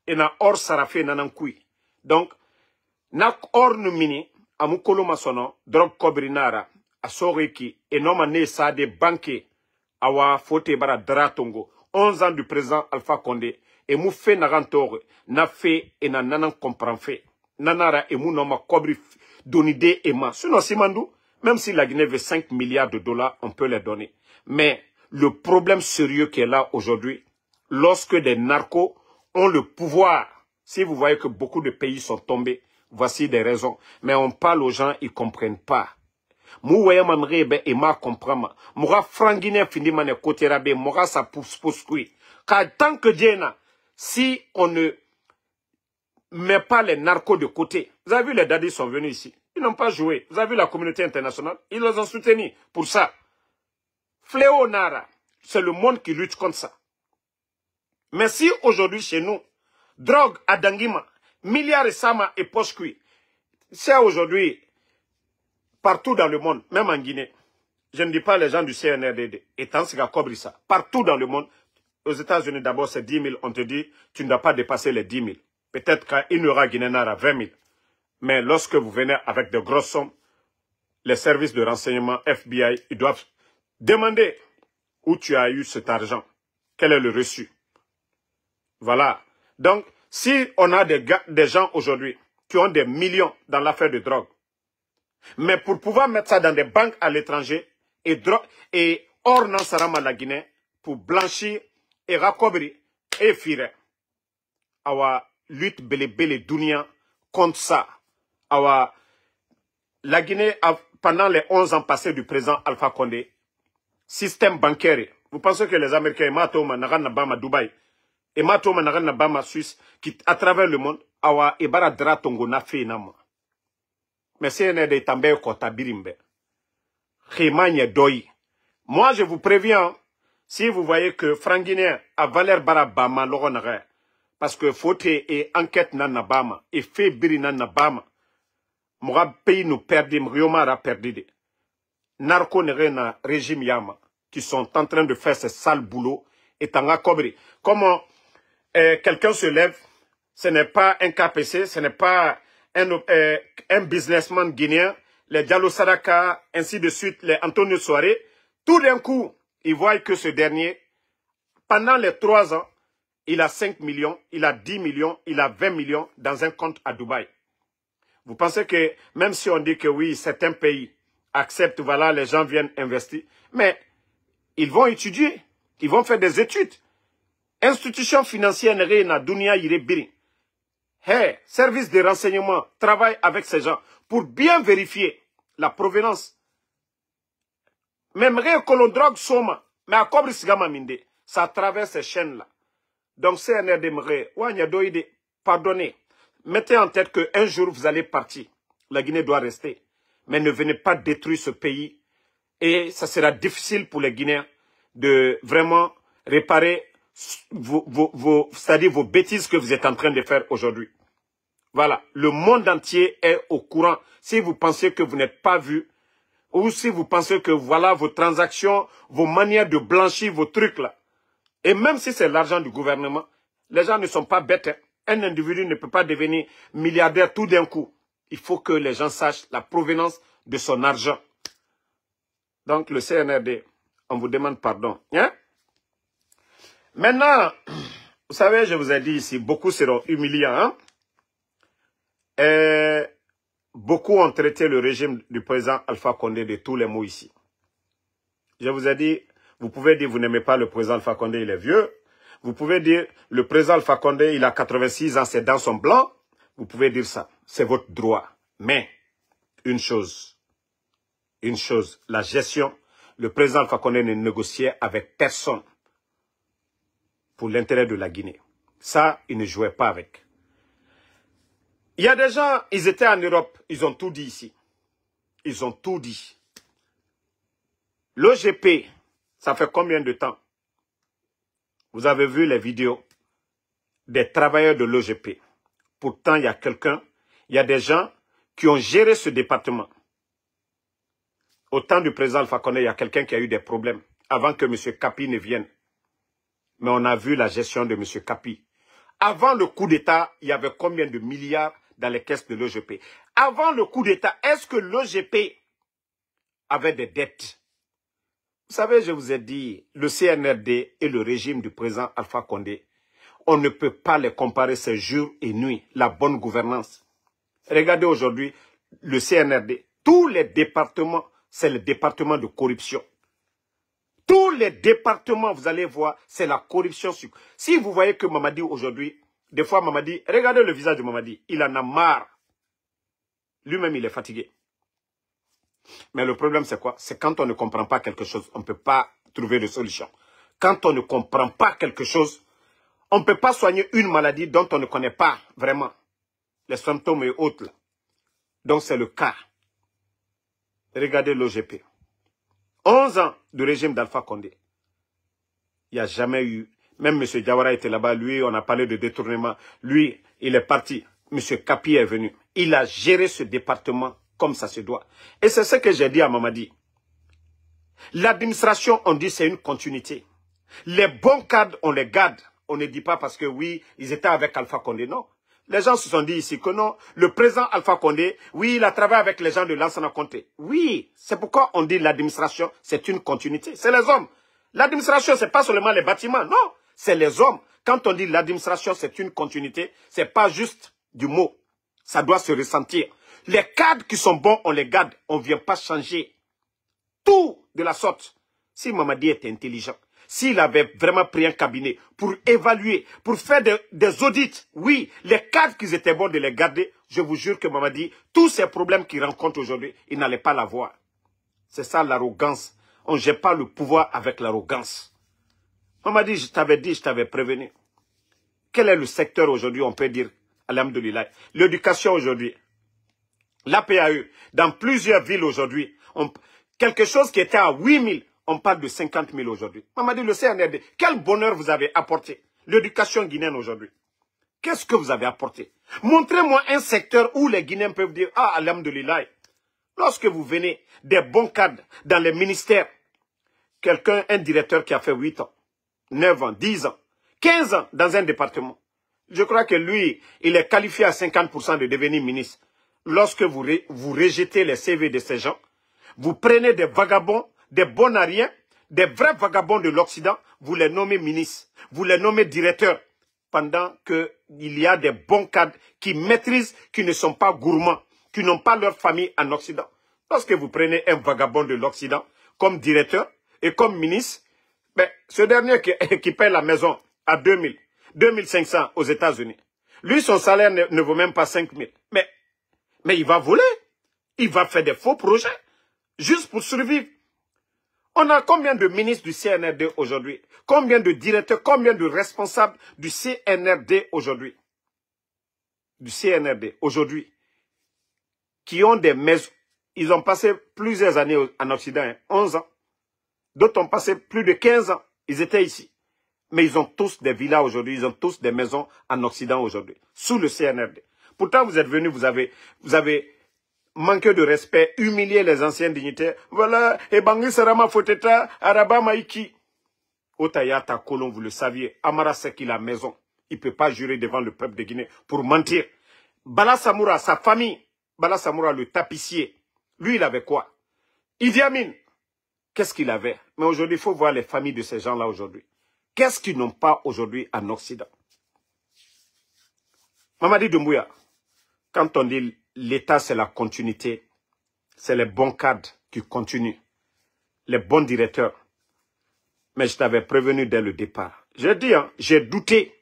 Et na or sara fait nanan kui. Donc, na or nu mini, amukolo masono, drogue kobri nara, asoreki, et non ne sa de banque, awa fote bara dratongo. 11 ans du président Alpha Condé, et mou fait narantore, na fait et na nanan comprend fait. Nanara et mou noma kobri donide et ma. Sinon, Simandou, même si la Guinée veut 5 milliards de dollars, on peut les donner. Mais le problème sérieux qui est là aujourd'hui, lorsque des narcos ont le pouvoir, si vous voyez que beaucoup de pays sont tombés, voici des raisons. Mais on parle aux gens, ils ne comprennent pas. Mouaya mamrebe et ma comprend. Moura frangine fini mane koterabe, moura sa pousse kui. Car tant que Diena, si on ne met pas les narcos de côté, vous avez vu les dadis sont venus ici. Ils n'ont pas joué. Vous avez vu la communauté internationale? Ils les ont soutenus pour ça. Fléau Nara, c'est le monde qui lutte contre ça. Mais si aujourd'hui chez nous, drogue à Dangima, milliards et sama et poche cuit, c'est aujourd'hui partout dans le monde, même en Guinée. Je ne dis pas les gens du CNRD, et tant que cobri ça. Partout dans le monde, aux États-Unis d'abord c'est 10 000, on te dit tu ne dois pas dépasser les 10 000. Peut-être qu'il y aura Guinée Nara 20 000. Mais lorsque vous venez avec de grosses sommes, les services de renseignement FBI, ils doivent demander où tu as eu cet argent. Quel est le reçu? Voilà. Donc, si on a des gens aujourd'hui qui ont des millions dans l'affaire de drogue, mais pour pouvoir mettre ça dans des banques à l'étranger et hors Nansarama la Guinée, pour blanchir et racobrir et firer, awa lutte bele dunia contre ça. La Guinée, pendant les 11 ans passés du président Alpha Condé, système bancaire, vous pensez que les Américains, Matoma, Naran Dubaï, et Matoma, Naran Suisse, qui à travers le monde, awa ebara dratongo na fe nama. Mais c'est un des també kota birimbe. Khimanye doi. Moi, je vous préviens, si vous voyez que Franguinien a Valère Barabama, l'oronare, parce que faute et enquête nan bama, et fait biri nan bama, Moura pays nous perdit, Mriomara perdu. Narco na régime Yama, qui sont en train de faire ce sale boulot, et en acobri. Comment quelqu'un se lève, ce n'est pas un KPC, ce n'est pas un businessman guinéen, les Diallo Sadaka, ainsi de suite, les Antonio Soare, tout d'un coup, ils voient que ce dernier, pendant les 3 ans, il a 5 millions, il a 10 millions, il a 20 millions dans un compte à Dubaï. Vous pensez que, même si on dit que oui, certains pays acceptent, voilà, les gens viennent investir, mais ils vont étudier, ils vont faire des études. Institution financière n'est na dunia irebiri. Hey, service de renseignement travaille avec ces gens pour bien vérifier la provenance. Même rien que l'on drogue soma, mais à cobri sigama minde, ça traverse ces chaînes-là. Donc, c'est un air d'aimerait, pardonnez. Mettez en tête qu'un jour, vous allez partir. La Guinée doit rester. Mais ne venez pas détruire ce pays. Et ça sera difficile pour les Guinéens de vraiment réparer c'est-à-dire vos bêtises que vous êtes en train de faire aujourd'hui. Voilà. Le monde entier est au courant. Si vous pensez que vous n'êtes pas vu, ou si vous pensez que voilà vos transactions, vos manières de blanchir vos trucs là. Et même si c'est l'argent du gouvernement, les gens ne sont pas bêtes. Hein. Un individu ne peut pas devenir milliardaire tout d'un coup. Il faut que les gens sachent la provenance de son argent. Donc le CNRD, on vous demande pardon. Hein? Maintenant, vous savez, je vous ai dit ici, beaucoup seront humiliants. Hein? Et beaucoup ont traité le régime du président Alpha Condé de tous les mots ici. Je vous ai dit, vous pouvez dire, vous n'aimez pas le président Alpha Condé, il est vieux. Vous pouvez dire, le président Alpha Condé, il a 86 ans, ses dents sont blancs. Vous pouvez dire ça, c'est votre droit. Mais, une chose, la gestion, le président Alpha Condé ne négociait avec personne pour l'intérêt de la Guinée. Ça, il ne jouait pas avec. Il y a des gens, ils étaient en Europe, ils ont tout dit ici. Ils ont tout dit. L'OGP, ça fait combien de temps? Vous avez vu les vidéos des travailleurs de l'OGP. Pourtant, il y a quelqu'un, il y a des gens qui ont géré ce département. Au temps du président Alpha Condé, il y a quelqu'un qui a eu des problèmes avant que M. Kapi ne vienne. Mais on a vu la gestion de M. Kapi. Avant le coup d'État, il y avait combien de milliards dans les caisses de l'OGP? Avant le coup d'État, est-ce que l'OGP avait des dettes? Vous savez, je vous ai dit, le CNRD et le régime du président Alpha Condé, on ne peut pas les comparer ces jours et nuits, la bonne gouvernance. Regardez aujourd'hui le CNRD, tous les départements, c'est le département de corruption. Tous les départements, vous allez voir, c'est la corruption. Si vous voyez que Mamadi aujourd'hui, des fois Mamadi, regardez le visage de Mamadi, il en a marre. Lui-même, il est fatigué. Mais le problème, c'est quoi? C'est quand on ne comprend pas quelque chose, on ne peut pas trouver de solution. Quand on ne comprend pas quelque chose, on ne peut pas soigner une maladie dont on ne connaît pas vraiment les symptômes et autres. Donc, c'est le cas. Regardez l'OGP. 11 ans du régime d'Alpha Condé. Il n'y a jamais eu, même M. Diawara était là-bas, lui, on a parlé de détournement. Lui, il est parti. M. Kapi est venu. Il a géré ce département comme ça se doit. Et c'est ce que j'ai dit à Mamadi. L'administration, on dit c'est une continuité. Les bons cadres, on les garde. On ne dit pas parce que oui, ils étaient avec Alpha Condé, non. Les gens se sont dit ici que non, le président Alpha Condé, oui, il a travaillé avec les gens de Lansana Conté. Oui, c'est pourquoi on dit l'administration, c'est une continuité. C'est les hommes. L'administration, c'est pas seulement les bâtiments, non. C'est les hommes. Quand on dit l'administration, c'est une continuité, c'est pas juste du mot. Ça doit se ressentir. Les cadres qui sont bons, on les garde. On ne vient pas changer tout de la sorte. Si Mamadi était intelligent, s'il avait vraiment pris un cabinet pour évaluer, pour faire des audits, oui, les cadres qui étaient bons de les garder, je vous jure que Mamadi, tous ces problèmes qu'il rencontre aujourd'hui, il n'allait pas l'avoir. C'est ça l'arrogance. On ne gère pas le pouvoir avec l'arrogance. Mamadi, je t'avais dit, je t'avais prévenu. Quel est le secteur aujourd'hui, on peut dire, alhamdoulilah, l'éducation aujourd'hui, l'APAE, dans plusieurs villes aujourd'hui, quelque chose qui était à 8 000, on parle de 50 000 aujourd'hui. Mamadi, le CNRD, quel bonheur vous avez apporté. L'éducation guinéenne aujourd'hui. Qu'est-ce que vous avez apporté? Montrez-moi un secteur où les Guinéens peuvent dire, ah, alhamdoulilah. Lorsque vous venez des bons cadres dans les ministères, quelqu'un, un directeur qui a fait 8 ans, 9 ans, 10 ans, 15 ans dans un département. Je crois que lui, il est qualifié à 50% de devenir ministre. Lorsque vous rejetez les CV de ces gens, vous prenez des vagabonds, des bonariens, des vrais vagabonds de l'Occident, vous les nommez ministres, vous les nommez directeurs, pendant qu'il y a des bons cadres qui maîtrisent, qui ne sont pas gourmands, qui n'ont pas leur famille en Occident. Lorsque vous prenez un vagabond de l'Occident comme directeur et comme ministre, ben, ce dernier qui paie la maison à 2000, 2500 aux États-Unis, lui, son salaire ne vaut même pas 5000. Mais il va voler, il va faire des faux projets, juste pour survivre. On a combien de ministres du CNRD aujourd'hui? Combien de directeurs, combien de responsables du CNRD aujourd'hui? Du CNRD aujourd'hui. Qui ont des maisons. Ils ont passé plusieurs années en Occident, hein, 11 ans. D'autres ont passé plus de 15 ans. Ils étaient ici. Mais ils ont tous des villas aujourd'hui, ils ont tous des maisons en Occident aujourd'hui, sous le CNRD. Pourtant, vous êtes venus, vous avez manqué de respect, humilié les anciens dignitaires. Voilà, et Bangui Sarama Foteta, Araba Maïki. Otayata Kolon, vous le saviez, Amara Seki la maison. Il ne peut pas jurer devant le peuple de Guinée pour mentir. Bala Samoura, sa famille, Bala Samoura, le tapissier, lui, il avait quoi? Idi Amin, qu'est-ce qu'il avait? Mais aujourd'hui, il faut voir les familles de ces gens-là aujourd'hui. Qu'est-ce qu'ils n'ont pas aujourd'hui en Occident? Mamadi Doumbouya, quand on dit l'État, c'est la continuité, c'est les bons cadres qui continuent, les bons directeurs. Mais je t'avais prévenu dès le départ. J'ai dit, hein, j'ai douté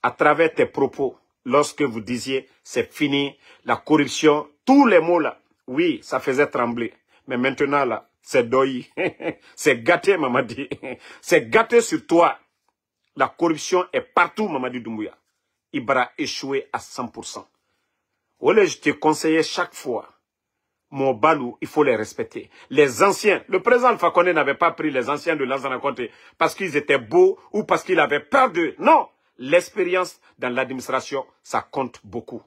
à travers tes propos lorsque vous disiez c'est fini, la corruption, tous les mots là. Oui, ça faisait trembler. Mais maintenant là, c'est doi. C'est gâté, Mamadi. C'est gâté sur toi. La corruption est partout, Mamadi Doumbouya. Ibra a échoué à 100%. Olé, je te conseillais chaque fois, mon balou, il faut les respecter. Les anciens, le président Alpha Condé n'avait pas pris les anciens de Lansana Conté parce qu'ils étaient beaux ou parce qu'il avait peur d'eux. Non, l'expérience dans l'administration, ça compte beaucoup.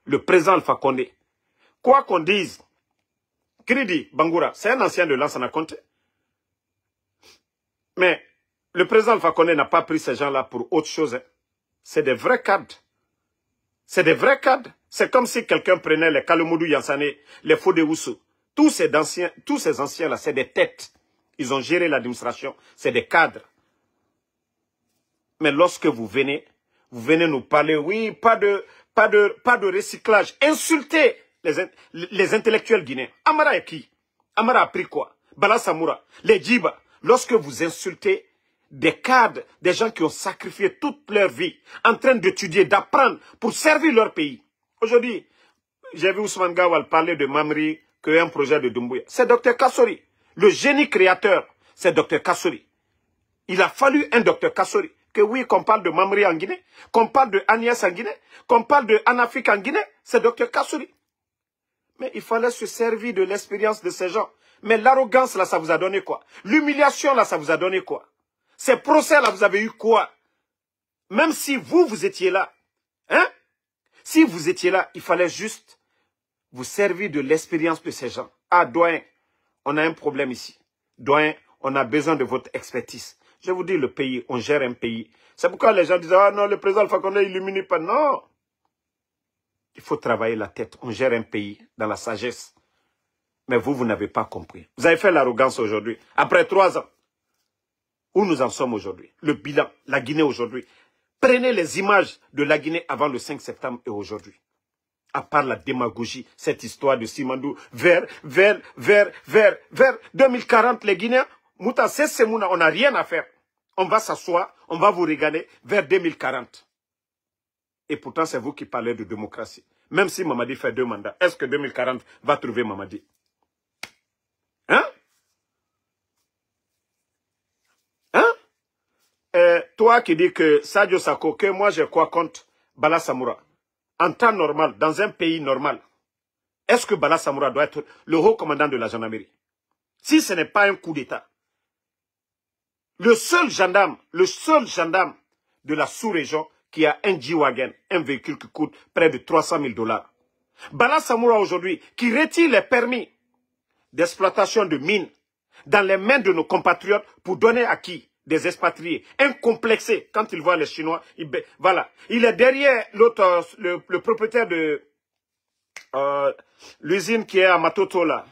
Le président Alpha Condé, quoi qu'on dise, Kridi Bangoura, c'est un ancien de Lansana Conté. Mais le président Alpha Condé n'a pas pris ces gens-là pour autre chose. Hein. C'est des vrais cadres. C'est des vrais cadres. C'est comme si quelqu'un prenait les Kalomoudou Yansane, les Fodé Oussou. Tous ces anciens-là, c'est des têtes. Ils ont géré l'administration. C'est des cadres. Mais lorsque vous venez nous parler, oui, pas de recyclage. Insultez les intellectuels guinéens. Amara est qui? Amara a pris quoi? Bala Samoura, les Djiba. Lorsque vous insultez des cadres, des gens qui ont sacrifié toute leur vie, en train d'étudier, d'apprendre pour servir leur pays. Aujourd'hui, j'ai vu Ousmane Gawal parler de Mamri, qui est un projet de Doumbouya. C'est Dr Kassori. Le génie créateur, c'est Dr Kassori. Il a fallu un Dr Kassori. Que oui, qu'on parle de Mamri en Guinée, qu'on parle de Agnès en Guinée, qu'on parle de Anafik en Guinée, c'est Dr Kassori. Mais il fallait se servir de l'expérience de ces gens. Mais l'arrogance, là, ça vous a donné quoi? L'humiliation, là, ça vous a donné quoi? Ces procès, là, vous avez eu quoi? Même si vous étiez là, hein? Si vous étiez là, il fallait juste vous servir de l'expérience de ces gens. Ah, doyen, on a un problème ici. Doyen, on a besoin de votre expertise. Je vous dis, le pays, on gère un pays. C'est pourquoi les gens disent, ah non, le président Alpha Condé, il illumine pas. Non. Il faut travailler la tête. On gère un pays dans la sagesse. Mais vous n'avez pas compris. Vous avez fait l'arrogance aujourd'hui. Après 3 ans, où nous en sommes aujourd'hui? Le bilan, la Guinée aujourd'hui. Prenez les images de la Guinée avant le 5 septembre et aujourd'hui. À part la démagogie, cette histoire de Simandou, vers 2040, les Guinéens, Mouta Semouna, on n'a rien à faire. On va s'asseoir, on va vous régaler vers 2040. Et pourtant, c'est vous qui parlez de démocratie. Même si Mamadi fait 2 mandats, est-ce que 2040 va trouver Mamadi? Hein? Hein? Toi qui dis que Sadio Sako, que moi je crois contre Bala Samoura, en temps normal, dans un pays normal, est-ce que Bala Samoura doit être le haut commandant de la gendarmerie? Si ce n'est pas un coup d'État, le seul gendarme de la sous-région qui a un G-Wagon, un véhicule qui coûte près de 300 000 $. Bala Samoura aujourd'hui, qui retire les permis d'exploitation de mines dans les mains de nos compatriotes pour donner à qui? Des expatriés, incomplexés. Quand ils voient les Chinois, voilà. Il est derrière l'autre, le propriétaire de l'usine qui est à Matoto là.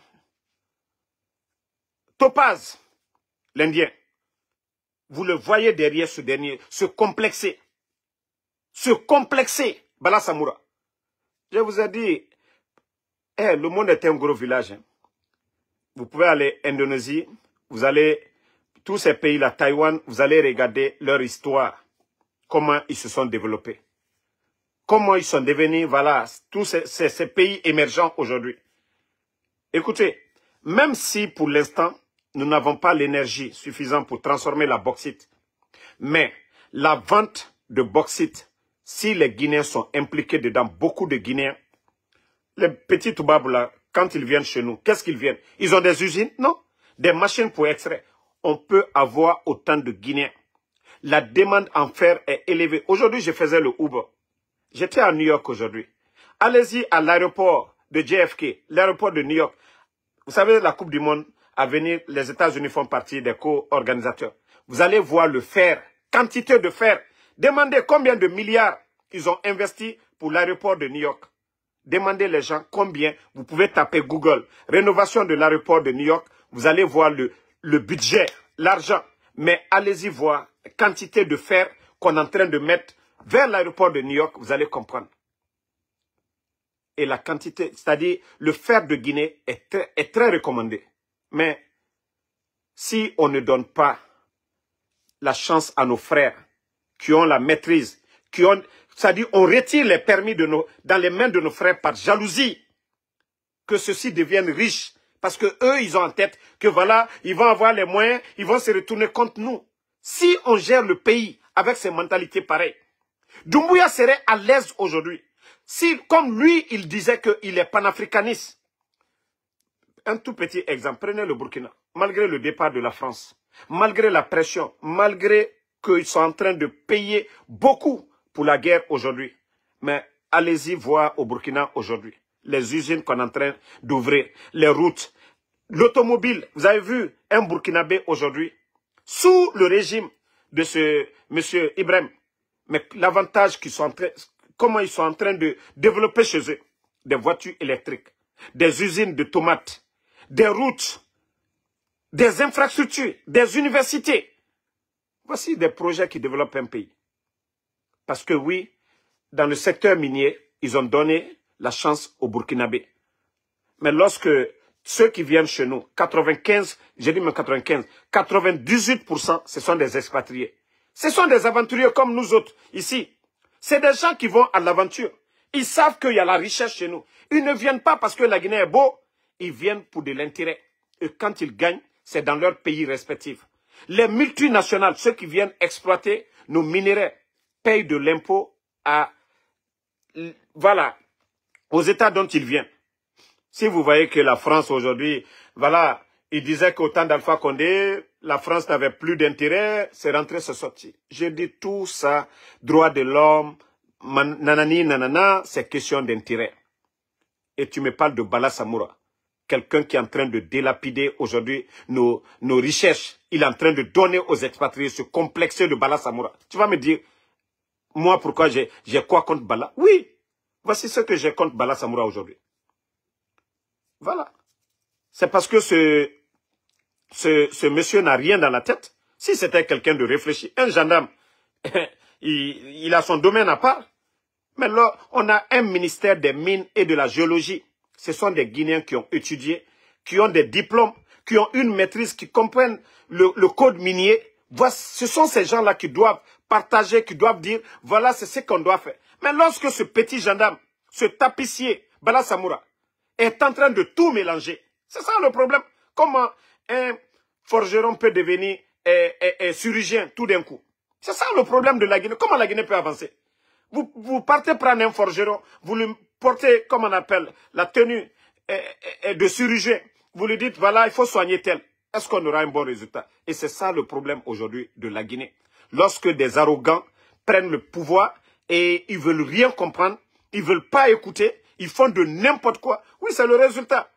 Topaz, l'Indien. Vous le voyez derrière ce dernier, se complexer. Se complexer, Bala Samoura. Je vous ai dit, le monde est un gros village. Hein. Vous pouvez aller en Indonésie, vous allez, tous ces pays-là, Taïwan, vous allez regarder leur histoire. Comment ils se sont développés. Comment ils sont devenus, voilà, tous ces pays émergents aujourd'hui. Écoutez, même si pour l'instant, nous n'avons pas l'énergie suffisante pour transformer la bauxite, mais la vente de bauxite, si les Guinéens sont impliqués dedans, beaucoup de Guinéens, les petits toubabs là, quand ils viennent chez nous, qu'est-ce qu'ils viennent? Ils ont des usines? Non. Des machines pour extraire. On peut avoir autant de Guinéens. La demande en fer est élevée. Aujourd'hui, je faisais le Uber. J'étais à New York aujourd'hui. Allez-y à l'aéroport de JFK, l'aéroport de New York. Vous savez, la Coupe du Monde à venir, les États-Unis font partie des co-organisateurs. Vous allez voir le fer, quantité de fer. Demandez combien de milliards ils ont investi pour l'aéroport de New York. Demandez les gens combien, vous pouvez taper Google, rénovation de l'aéroport de New York, vous allez voir le budget, l'argent. Mais allez-y voir la quantité de fer qu'on est en train de mettre vers l'aéroport de New York, vous allez comprendre. Et la quantité, c'est-à-dire le fer de Guinée est très recommandé. Mais si on ne donne pas la chance à nos frères qui ont la maîtrise, c'est-à-dire on retire les permis dans les mains de nos frères par jalousie, que ceux-ci deviennent riches, parce que eux ils ont en tête que voilà, ils vont avoir les moyens, ils vont se retourner contre nous. Si on gère le pays avec ces mentalités pareilles, Doumbouya serait à l'aise aujourd'hui. Si, comme lui, il disait qu'il est panafricaniste. Un tout petit exemple, prenez le Burkina. Malgré le départ de la France, malgré la pression, malgré qu'ils sont en train de payer beaucoup pour la guerre aujourd'hui. Mais allez-y voir au Burkina aujourd'hui. Les usines qu'on est en train d'ouvrir, les routes, l'automobile. Vous avez vu un Burkinabé aujourd'hui, sous le régime de ce monsieur Ibrahim. Mais l'avantage qu'ils sont en train, comment ils sont en train de développer chez eux, des voitures électriques, des usines de tomates, des routes, des infrastructures, des universités. Voici des projets qui développent un pays. Parce que oui, dans le secteur minier, ils ont donné la chance aux Burkinabés. Mais lorsque ceux qui viennent chez nous, 95, j'ai dit même 95, 98%, ce sont des expatriés. Ce sont des aventuriers comme nous autres, ici. C'est des gens qui vont à l'aventure. Ils savent qu'il y a la richesse chez nous. Ils ne viennent pas parce que la Guinée est beau, ils viennent pour de l'intérêt. Et quand ils gagnent, c'est dans leur pays respectif. Les multinationales, ceux qui viennent exploiter nos minéraux, payent de l'impôt à, voilà, aux États dont ils viennent. Si vous voyez que la France aujourd'hui, voilà, il disait qu'au temps d'Alpha Condé, la France n'avait plus d'intérêt, c'est rentré, c'est sorti. Je dis tout ça, droit de l'homme, nanani, nanana, c'est question d'intérêt. Et tu me parles de Bala Samoura. Quelqu'un qui est en train de délapider aujourd'hui nos richesses. Il est en train de donner aux expatriés ce complexe de Bala Samoura. Tu vas me dire, moi, pourquoi j'ai quoi contre Bala? Oui, voici ce que j'ai contre Bala Samoura aujourd'hui. Voilà. C'est parce que ce monsieur n'a rien dans la tête. Si c'était quelqu'un de réfléchi, un gendarme, il a son domaine à part. Mais là, on a un ministère des mines et de la géologie. Ce sont des Guinéens qui ont étudié, qui ont des diplômes, qui ont une maîtrise, qui comprennent le code minier. Ce sont ces gens-là qui doivent partager, qui doivent dire, voilà, c'est ce qu'on doit faire. Mais lorsque ce petit gendarme, ce tapissier, Bala Samoura, est en train de tout mélanger, c'est ça le problème. Comment un forgeron peut devenir chirurgien tout d'un coup? C'est ça le problème de la Guinée. Comment la Guinée peut avancer? Vous partez prendre un forgeron, vous lui portez, comme on appelle, la tenue de chirurgien. Vous lui dites, voilà, il faut soigner tel. Est-ce qu'on aura un bon résultat? Et c'est ça le problème aujourd'hui de la Guinée. Lorsque des arrogants prennent le pouvoir et ils veulent rien comprendre, ils veulent pas écouter, ils font de n'importe quoi. Oui, c'est le résultat.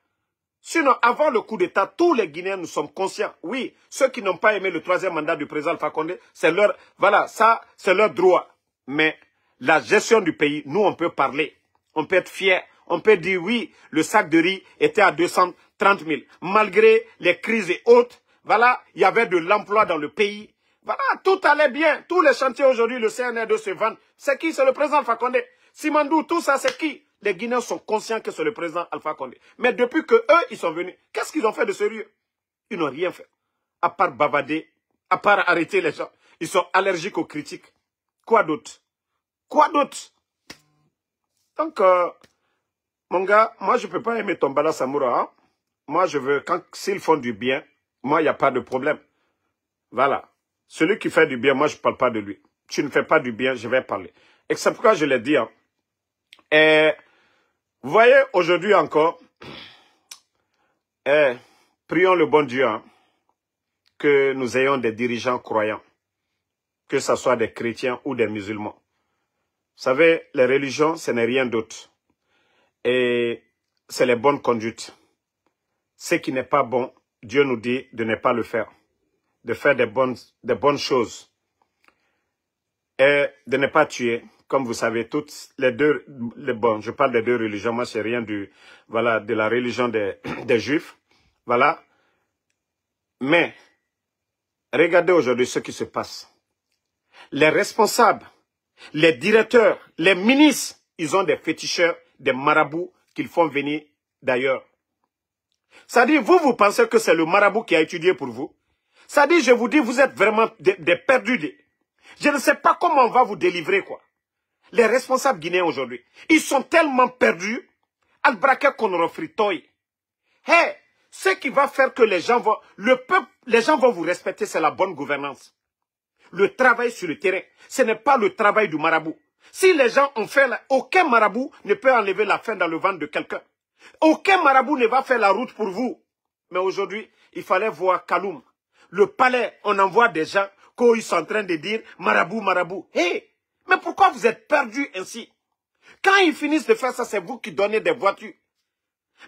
Sinon, avant le coup d'État, tous les Guinéens, nous sommes conscients. Oui, ceux qui n'ont pas aimé le troisième mandat du président Alpha Condé, c'est leur, voilà, ça, c'est leur droit. Mais la gestion du pays, nous, on peut parler. On peut être fiers. On peut dire, oui, le sac de riz était à 230 000. Malgré les crises et autres, voilà, il y avait de l'emploi dans le pays. Voilà, tout allait bien. Tous les chantiers aujourd'hui, le CNR2 se vendent. C'est qui? C'est le président Alpha Condé. Simandou, tout ça, c'est qui? Les Guinéens sont conscients que c'est le président Alpha Condé. Mais depuis que eux, ils sont venus, qu'est-ce qu'ils ont fait de sérieux? Ils n'ont rien fait. À part bavader, à part arrêter les gens. Ils sont allergiques aux critiques. Quoi d'autre? Quoi d'autre? Donc, mon gars, moi, je ne peux pas aimer ton Bala Samoura. Hein? Moi, je veux, s'ils font du bien, moi, il n'y a pas de problème. Voilà. Celui qui fait du bien, moi, je ne parle pas de lui. Tu ne fais pas du bien, je vais parler. Et c'est pourquoi je l'ai dit. Hein. Et vous voyez, aujourd'hui encore, prions le bon Dieu hein, que nous ayons des dirigeants croyants, que ce soit des chrétiens ou des musulmans. Vous savez, les religions, ce n'est rien d'autre. Et c'est les bonnes conduites. Ce qui n'est pas bon, Dieu nous dit de ne pas le faire. De faire des bonnes choses. Et de ne pas tuer. Comme vous savez, toutes les deux, je parle des deux religions, moi c'est rien voilà, de la religion des Juifs. Voilà. Mais, regardez aujourd'hui ce qui se passe. Les responsables, les directeurs, les ministres, ils ont des féticheurs, des marabouts qu'ils font venir d'ailleurs. C'est-à-dire, vous pensez que c'est le marabout qui a étudié pour vous. C'est-à-dire, je vous dis, vous êtes vraiment des perdus. Je ne sais pas comment on va vous délivrer, quoi. Les responsables guinéens aujourd'hui, ils sont tellement perdus. Al-Braka Konorofritoy. Hey, ce qui va faire que les gens vont, les gens vont vous respecter, c'est la bonne gouvernance. Le travail sur le terrain, ce n'est pas le travail du marabout. Si les gens ont fait, aucun marabout ne peut enlever la faim dans le ventre de quelqu'un. Aucun marabout ne va faire la route pour vous. Mais aujourd'hui, il fallait voir Kaloum. Le palais, on envoie des gens qu'ils sont en train de dire marabout, marabout. Hé, mais pourquoi vous êtes perdus ainsi? Quand ils finissent de faire ça, c'est vous qui donnez des voitures.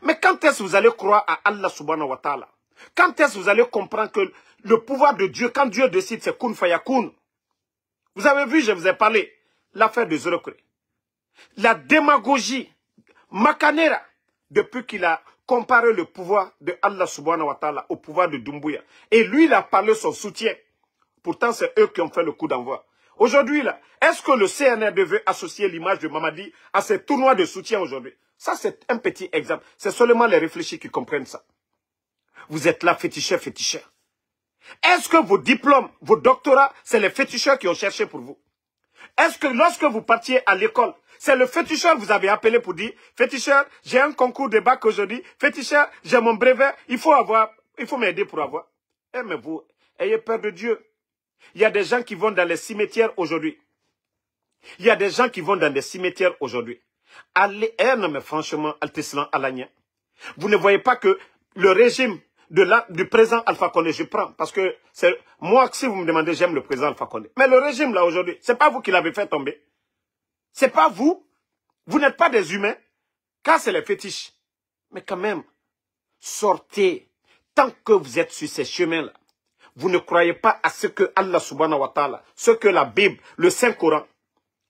Mais quand est-ce que vous allez croire à Allah subhanahu wa ta'ala? Quand est-ce que vous allez comprendre que le pouvoir de Dieu, quand Dieu décide, c'est kun fayakun? Vous avez vu, je vous ai parlé, l'affaire de Zerokre. La démagogie, Makanera, depuis qu'il a comparé le pouvoir de Allah subhanahu wa ta'ala au pouvoir de Doumbouya. Et lui, il a parlé son soutien. Pourtant, c'est eux qui ont fait le coup d'envoi. Aujourd'hui, là, est-ce que le CNR devait associer l'image de Mamadi à ces tournois de soutien aujourd'hui? Ça, c'est un petit exemple. C'est seulement les réfléchis qui comprennent ça. Vous êtes là, féticheurs, féticheurs. Est-ce que vos diplômes, vos doctorats, c'est les féticheurs qui ont cherché pour vous? Est-ce que lorsque vous partiez à l'école, c'est le féticheur que vous avez appelé pour dire, féticheur, j'ai un concours de bac aujourd'hui, féticheur, j'ai mon brevet, il faut m'aider pour avoir. Eh, mais vous, ayez peur de Dieu. Il y a des gens qui vont dans les cimetières aujourd'hui. Il y a des gens qui vont dans des cimetières aujourd'hui. Allez, non, mais franchement, Alteslan Alagna, vous ne voyez pas que le régime du président Alpha Condé, je prends, parce que c'est moi, si vous me demandez, j'aime le président Alpha Condé. Mais le régime, là, aujourd'hui, c'est pas vous qui l'avez fait tomber. C'est pas vous. Vous n'êtes pas des humains, car c'est les fétiches. Mais quand même, sortez. Tant que vous êtes sur ces chemins-là, vous ne croyez pas à ce que Allah subhanahu wa ta'ala, ce que la Bible, le Saint-Coran,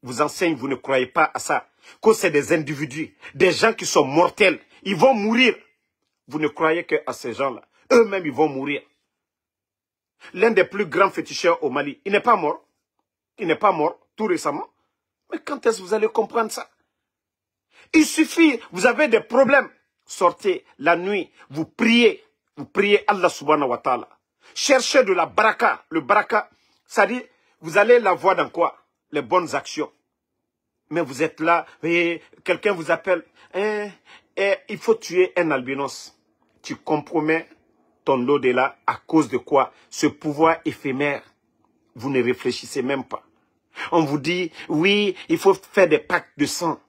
vous enseigne, vous ne croyez pas à ça. Que c'est des individus, des gens qui sont mortels, ils vont mourir. Vous ne croyez qu'à ces gens-là. Eux-mêmes, ils vont mourir. L'un des plus grands féticheurs au Mali, il n'est pas mort. Il n'est pas mort, tout récemment. Mais quand est-ce que vous allez comprendre ça? Il suffit, vous avez des problèmes. Sortez la nuit, vous priez Allah subhanahu wa ta'ala. Cherchez de la baraka. Le baraka, ça dit, vous allez la voir dans quoi? Les bonnes actions. Mais vous êtes là, et quelqu'un vous appelle, il faut tuer un albinos. Tu compromets ton lot de là à cause de quoi? Ce pouvoir éphémère. Vous ne réfléchissez même pas. On vous dit, oui, il faut faire des pactes de sang.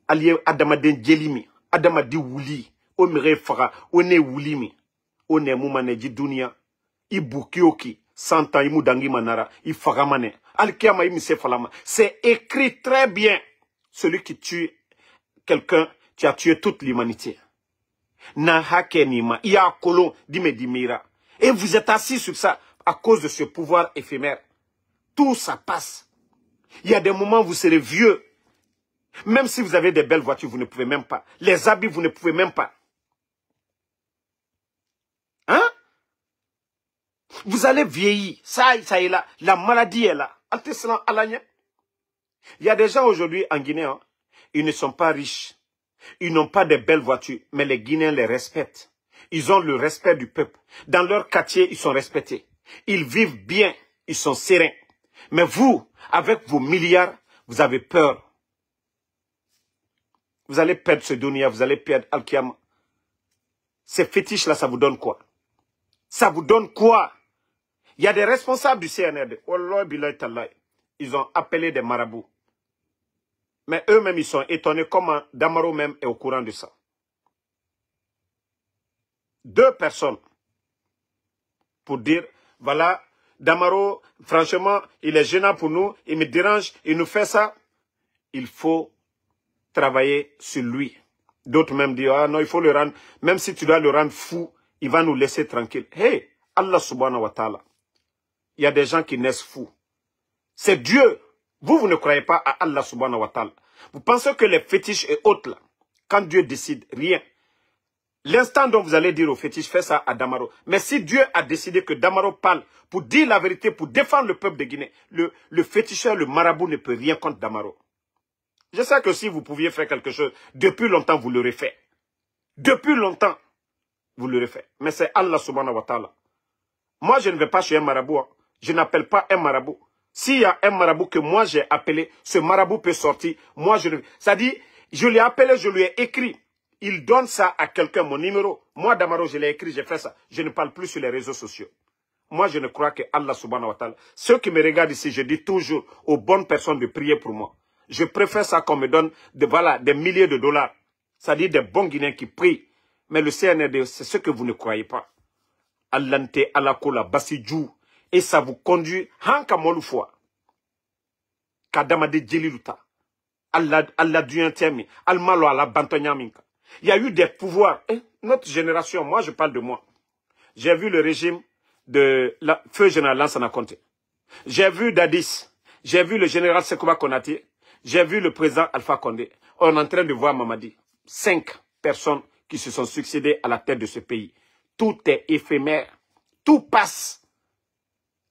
Allié Adamaden Djelimi, Adamadi Wuli, Omire Fara, One Wulimi, One Moumaneji Dunia, Ibukioki, 100 ans, Imudangi Manara, Ifaramane, Alkiama Imise Falama. C'est écrit très bien. Celui qui tue quelqu'un, tu as tué toute l'humanité. Nahakenima, Ia Kolon, Dimedimira. Et vous êtes assis sur ça à cause de ce pouvoir éphémère. Tout ça passe. Il y a des moments où vous serez vieux. Même si vous avez des belles voitures, vous ne pouvez même pas. Les habits, vous ne pouvez même pas. Hein? Vous allez vieillir. Ça est là. La maladie est là. Il y a des gens aujourd'hui en Guinée, hein, ils ne sont pas riches. Ils n'ont pas de belles voitures, mais les Guinéens les respectent. Ils ont le respect du peuple. Dans leur quartier, ils sont respectés. Ils vivent bien, ils sont sereins. Mais vous, avec vos milliards, vous avez peur. Vous allez perdre ce dunya, vous allez perdre Al-Qiyam. Ces fétiches-là, ça vous donne quoi? Ça vous donne quoi? Il y a des responsables du CNRD. Ils ont appelé des marabouts. Mais eux-mêmes, ils sont étonnés comment Damaro même est au courant de ça. 2 personnes pour dire, voilà, Damaro, franchement, il est gênant pour nous, il me dérange, il nous fait ça. Il faut travailler sur lui. D'autres même disent, ah non, il faut le rendre, même si tu dois le rendre fou, il va nous laisser tranquille. Hey, Allah subhanahu wa ta'ala. Il y a des gens qui naissent fous. C'est Dieu. Vous ne croyez pas à Allah subhanahu wa ta'ala. Vous pensez que les fétiches et autres là, quand Dieu décide, rien. L'instant dont vous allez dire aux fétiches, fais ça à Damaro. Mais si Dieu a décidé que Damaro parle pour dire la vérité, pour défendre le peuple de Guinée, le féticheur, le marabout ne peut rien contre Damaro. Je sais que si vous pouviez faire quelque chose, depuis longtemps, vous l'aurez fait. Depuis longtemps, vous l'aurez fait. Mais c'est Allah subhanahu wa ta'ala. Moi, je ne vais pas chez un marabout. Hein. Je n'appelle pas un marabout. S'il y a un marabout que moi j'ai appelé, ce marabout peut sortir. Moi, je ne... C'est-à-dire, je l'ai appelé, je lui ai écrit. Il donne ça à quelqu'un, mon numéro. Moi, Damaro, je l'ai écrit, j'ai fait ça. Je ne parle plus sur les réseaux sociaux. Moi, je ne crois que Allah subhanahu wa ta'ala. Ceux qui me regardent ici, je dis toujours aux bonnes personnes de prier pour moi. Je préfère ça qu'on me donne voilà, des milliers de dollars. C'est-à-dire des bons Guinéens qui prient. Mais le CNRD, c'est ce que vous ne croyez pas. Allante, Alakola, Bassidjou. Et ça vous conduit, Hanka Moloufwa. Kadamade Djeliluta. Allah Duentemi. Almalo ala Bantonyaminka. Il y a eu des pouvoirs. Notre génération, moi je parle de moi. J'ai vu le régime de Feu Général Lansana Conté. J'ai vu Dadis. J'ai vu le général Sekouba Konaté. J'ai vu le président Alpha Condé. On est en train de voir Mamadi. 5 personnes qui se sont succédées à la tête de ce pays. Tout est éphémère. Tout passe.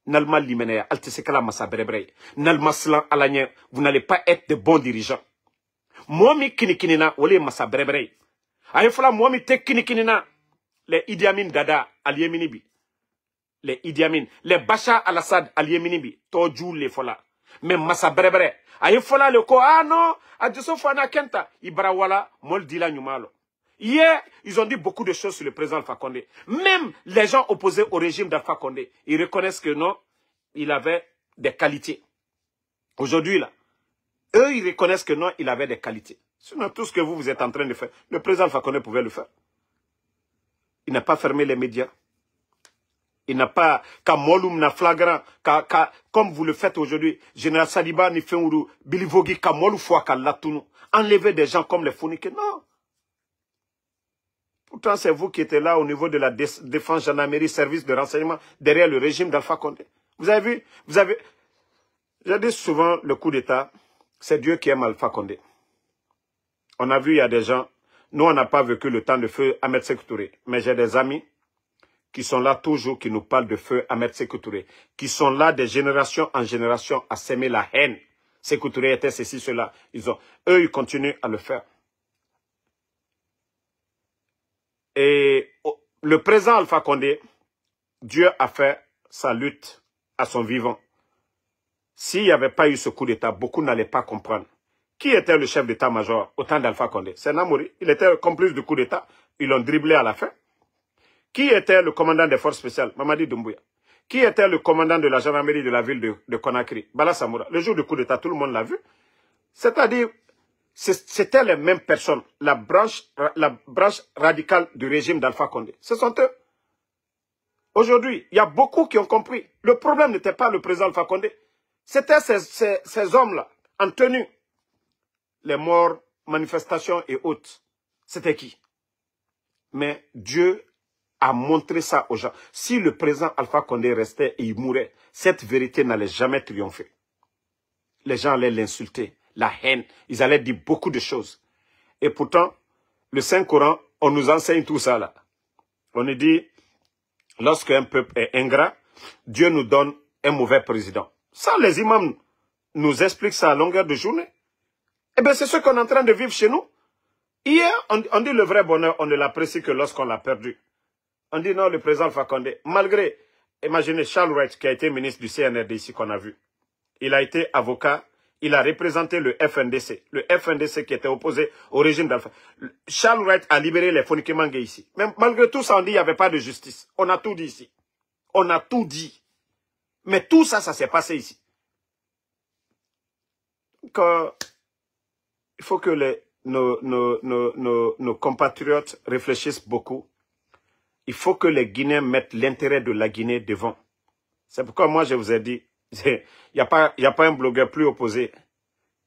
Nalma Limenea, Altesekala Massa Brebre. Nalma Slan Alanya, vous n'allez pas être de bons dirigeants. Momi Kinikinina, Wole Massa Brebre. Aïfla Momi Te Kinikinina. Les Idi Amin Dada, Alieminibi. Les Idi Amin. Les Bachar al-Assad, Alieminibi. Toju les Fola. Même Massa Brebre. Aïfla le ko, ah non, Adjoso Fana Kenta. Ibrawala, Moldila Numalo. Hier, ils ont dit beaucoup de choses sur le président Alpha Condé. Même les gens opposés au régime d'Alpha Condé, ils reconnaissent que non, il avait des qualités. Aujourd'hui, là, eux, ils reconnaissent que non, il avait des qualités. Sinon, tout ce que vous êtes en train de faire, le président Alpha Condé pouvait le faire. Il n'a pas fermé les médias. Il n'a pas, flagrant, comme vous le faites aujourd'hui, Général Sadiba, Nifeourou, Bilivogi, Kamolufwa, Kalatounou, enlever des gens comme les Founiké, non. Pourtant, c'est vous qui étiez là au niveau de la défense, gendarmerie, service de renseignement, derrière le régime d'Alpha Condé. Vous avez vu, je dis souvent, le coup d'État, c'est Dieu qui aime Alpha Condé. On a vu, il y a des gens, nous, on n'a pas vécu le temps de feu Ahmed Sékou Touré, mais j'ai des amis qui sont là toujours, qui nous parlent de feu Ahmed Sékou Touré, qui sont là de génération en génération à s'aimer la haine. Sékou Touré était ceci, cela. Eux, ils continuent à le faire. Et le président Alpha Condé, Dieu a fait sa lutte à son vivant. S'il n'y avait pas eu ce coup d'État, beaucoup n'allaient pas comprendre. Qui était le chef d'état-major au temps d'Alpha Condé? C'est Namouri. Il était complice du coup d'État. Ils l'ont dribblé à la fin. Qui était le commandant des forces spéciales? Mamadi Doumbouya. Qui était le commandant de la gendarmerie de la ville de Conakry? Bala Samoura. Le jour du coup d'État, tout le monde l'a vu. C'est-à-dire, c'était les mêmes personnes, la branche radicale du régime d'Alpha Condé. Ce sont eux. Aujourd'hui, il y a beaucoup qui ont compris. Le problème n'était pas le président Alpha Condé. C'était ces hommes-là, en tenue. Les morts, manifestations et autres. C'était qui? Mais Dieu a montré ça aux gens. Si le président Alpha Condé restait et il mourait, cette vérité n'allait jamais triompher. Les gens allaient l'insulter. La haine, ils allaient dire beaucoup de choses. Et pourtant, le Saint-Coran, on nous enseigne tout ça là. On nous dit, lorsqu'un peuple est ingrat, Dieu nous donne un mauvais président. Ça, les imams nous expliquent ça à longueur de journée. Eh bien, c'est ce qu'on est en train de vivre chez nous. Hier, on dit le vrai bonheur, on ne l'apprécie que lorsqu'on l'a perdu. On dit non, le président Alpha Condé, malgré, imaginez Charles Wright qui a été ministre du CNRD ici qu'on a vu. Il a été avocat. Il a représenté le FNDC qui était opposé au régime d'Alpha. Charles Wright a libéré les Founiké Mangé ici. Mais malgré tout ça, on dit qu'il n'y avait pas de justice. On a tout dit ici. On a tout dit. Mais tout ça, ça s'est passé ici. Donc, il faut que nos compatriotes réfléchissent beaucoup. Il faut que les Guinéens mettent l'intérêt de la Guinée devant. C'est pourquoi moi, je vous ai dit, il n'y a pas un blogueur plus opposé,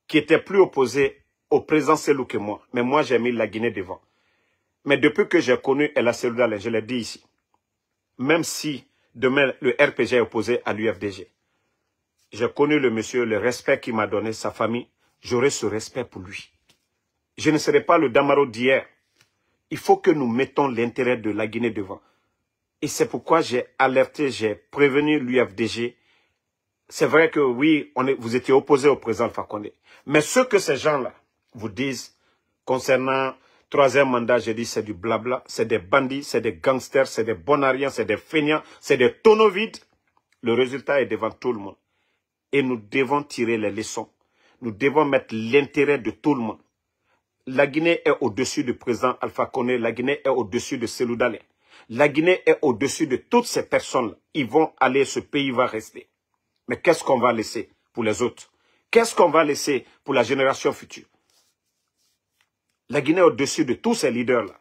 qui était plus opposé au président Selou que moi. Mais moi, j'ai mis la Guinée devant. Mais depuis que j'ai connu El Selou Dalein, je l'ai dit ici, même si demain le RPG est opposé à l'UFDG, j'ai connu le monsieur, le respect qu'il m'a donné, sa famille, j'aurai ce respect pour lui. Je ne serai pas le Damaro d'hier. Il faut que nous mettons l'intérêt de la Guinée devant. Et c'est pourquoi j'ai alerté, j'ai prévenu l'UFDG. C'est vrai que oui, vous étiez opposé au président Alpha Condé. Mais ce que ces gens-là vous disent concernant troisième mandat, j'ai dit c'est du blabla, c'est des bandits, c'est des gangsters, c'est des bonariens, c'est des feignants, c'est des tonneaux vides. Le résultat est devant tout le monde. Et nous devons tirer les leçons. Nous devons mettre l'intérêt de tout le monde. La Guinée est au-dessus du président Alpha Condé, la Guinée est au-dessus de Selou Dalein. La Guinée est au-dessus de toutes ces personnes. Ils vont aller, ce pays va rester. Mais qu'est-ce qu'on va laisser pour les autres Qu'est-ce qu'on va laisser pour la génération future? La Guinée est au-dessus de tous ces leaders-là.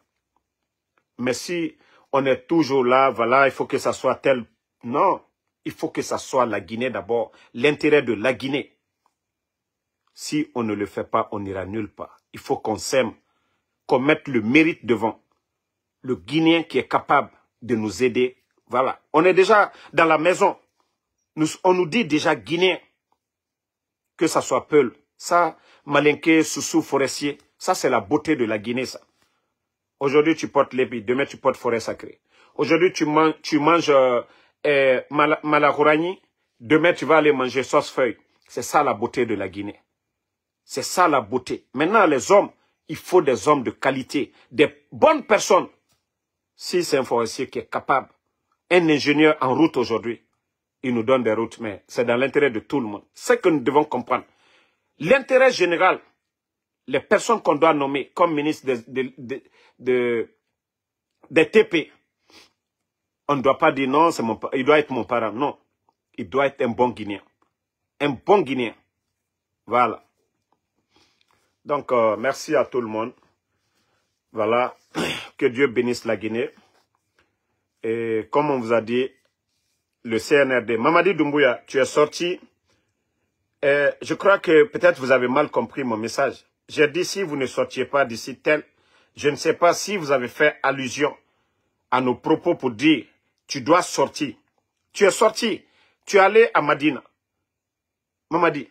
Mais si on est toujours là, voilà, il faut que ça soit tel. Non, il faut que ça soit la Guinée d'abord. L'intérêt de la Guinée. Si on ne le fait pas, on n'ira nulle part. Il faut qu'on s'aime, qu'on mette le mérite devant. Le Guinéen qui est capable de nous aider. Voilà, on est déjà dans la maison. On nous dit déjà Guinéen. Que ça soit Peul, ça, Malinké, Soussou, Forestier. Ça, c'est la beauté de la Guinée, ça. Aujourd'hui, tu portes l'épi, demain, tu portes forêt sacrée. Aujourd'hui, tu manges Malakourani, demain, tu vas aller manger sauce feuille. C'est ça la beauté de la Guinée. C'est ça la beauté. Maintenant, les hommes, il faut des hommes de qualité, des bonnes personnes. Si c'est un forestier qui est capable, un ingénieur en route aujourd'hui, il nous donne des routes, mais c'est dans l'intérêt de tout le monde. C'est ce que nous devons comprendre. L'intérêt général, les personnes qu'on doit nommer comme ministre des TP, on ne doit pas dire non, il doit être mon parent. Non, il doit être un bon Guinéen. Un bon Guinéen. Voilà. Donc, merci à tout le monde. Voilà. Que Dieu bénisse la Guinée. Et comme on vous a dit, le CNRD. Mamadi Doumbouya, tu es sorti. Je crois que peut-être vous avez mal compris mon message. J'ai dit si vous ne sortiez pas d'ici tel, je ne sais pas si vous avez fait allusion à nos propos pour dire tu dois sortir. Tu es sorti. Tu es allé à Madina. Mamadi,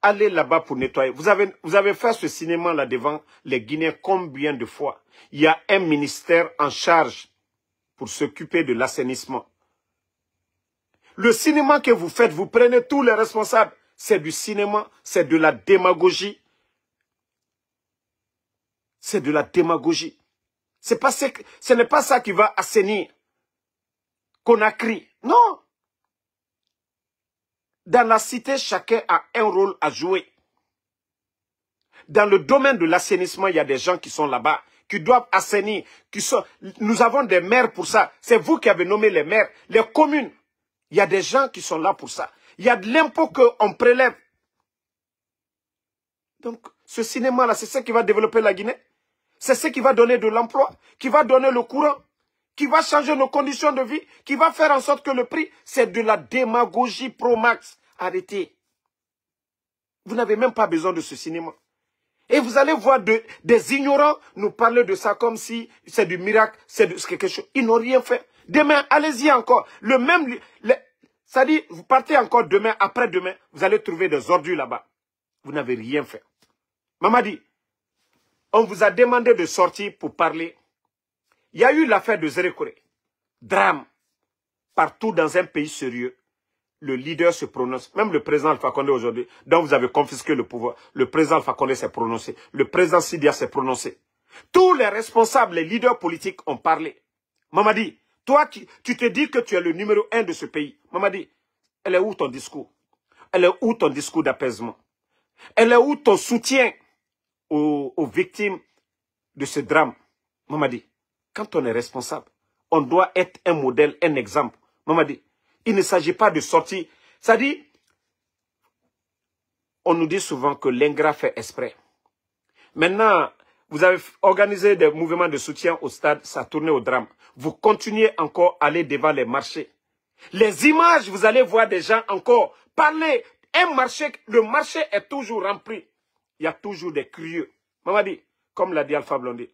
allez là-bas pour nettoyer. Vous avez fait ce cinéma-là devant les Guinéens combien de fois? Il y a un ministère en charge pour s'occuper de l'assainissement. Le cinéma que vous faites, vous prenez tous les responsables. C'est du cinéma, c'est de la démagogie. C'est de la démagogie. Ce n'est pas ça qui va assainir Conakry. Non. Dans la cité, chacun a un rôle à jouer. Dans le domaine de l'assainissement, il y a des gens qui sont là-bas, qui doivent assainir. Nous avons des maires pour ça. C'est vous qui avez nommé les maires, les communes. Il y a des gens qui sont là pour ça. Il y a de l'impôt qu'on prélève. Donc, ce cinéma-là, c'est ce qui va développer la Guinée. C'est ce qui va donner de l'emploi, qui va donner le courant, qui va changer nos conditions de vie, qui va faire en sorte que le prix, c'est de la démagogie pro-max. Arrêtez. Vous n'avez même pas besoin de ce cinéma. Et vous allez voir des ignorants nous parler de ça comme si c'est du miracle, c'est quelque chose. Ils n'ont rien fait. Demain, allez-y encore. Ça dit, vous partez encore demain, après-demain, vous allez trouver des ordures là-bas. Vous n'avez rien fait. Mamadi, on vous a demandé de sortir pour parler. Il y a eu l'affaire de Zérékoré. Drame. Partout dans un pays sérieux, le leader se prononce. Même le président Alpha Condé aujourd'hui, dont vous avez confisqué le pouvoir, le président Alpha Condé s'est prononcé. Le président Sidia s'est prononcé. Tous les responsables, les leaders politiques ont parlé. Mamadi, toi, tu te dis que tu es le numéro 1 de ce pays. Mamadi, elle est où ton discours? Elle est où ton discours d'apaisement? Elle est où ton soutien aux victimes de ce drame? Mamadi, quand on est responsable, on doit être un modèle, un exemple. Mamadi, il ne s'agit pas de sortir. Ça dit, on nous dit souvent que l'ingrat fait exprès. Maintenant, vous avez organisé des mouvements de soutien au stade, ça a tourné au drame. Vous continuez encore à aller devant les marchés. Les images, vous allez voir des gens encore parler. Un marché, le marché est toujours rempli. Il y a toujours des curieux. Mamadi, comme l'a dit Alpha Blondy,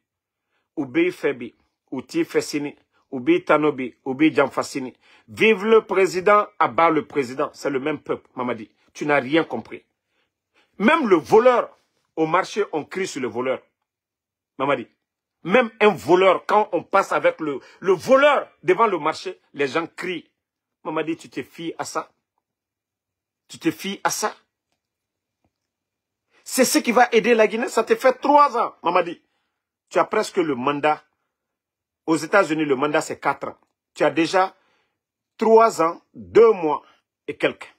Oubi Febi, Outi Fessini, Oubi Tanobi, Oubi Djamfassini. Vive le président, abat le président. C'est le même peuple, Mamadi. Tu n'as rien compris. Même le voleur, au marché, on crie sur le voleur. Mamadi. Même un voleur, quand on passe avec le voleur devant le marché, les gens crient. Mamadi, tu te fies à ça? Tu te fies à ça? C'est ce qui va aider la Guinée. Ça te fait 3 ans, Mamadi. Tu as presque le mandat. Aux États-Unis, le mandat, c'est 4 ans. Tu as déjà 3 ans, 2 mois et quelques.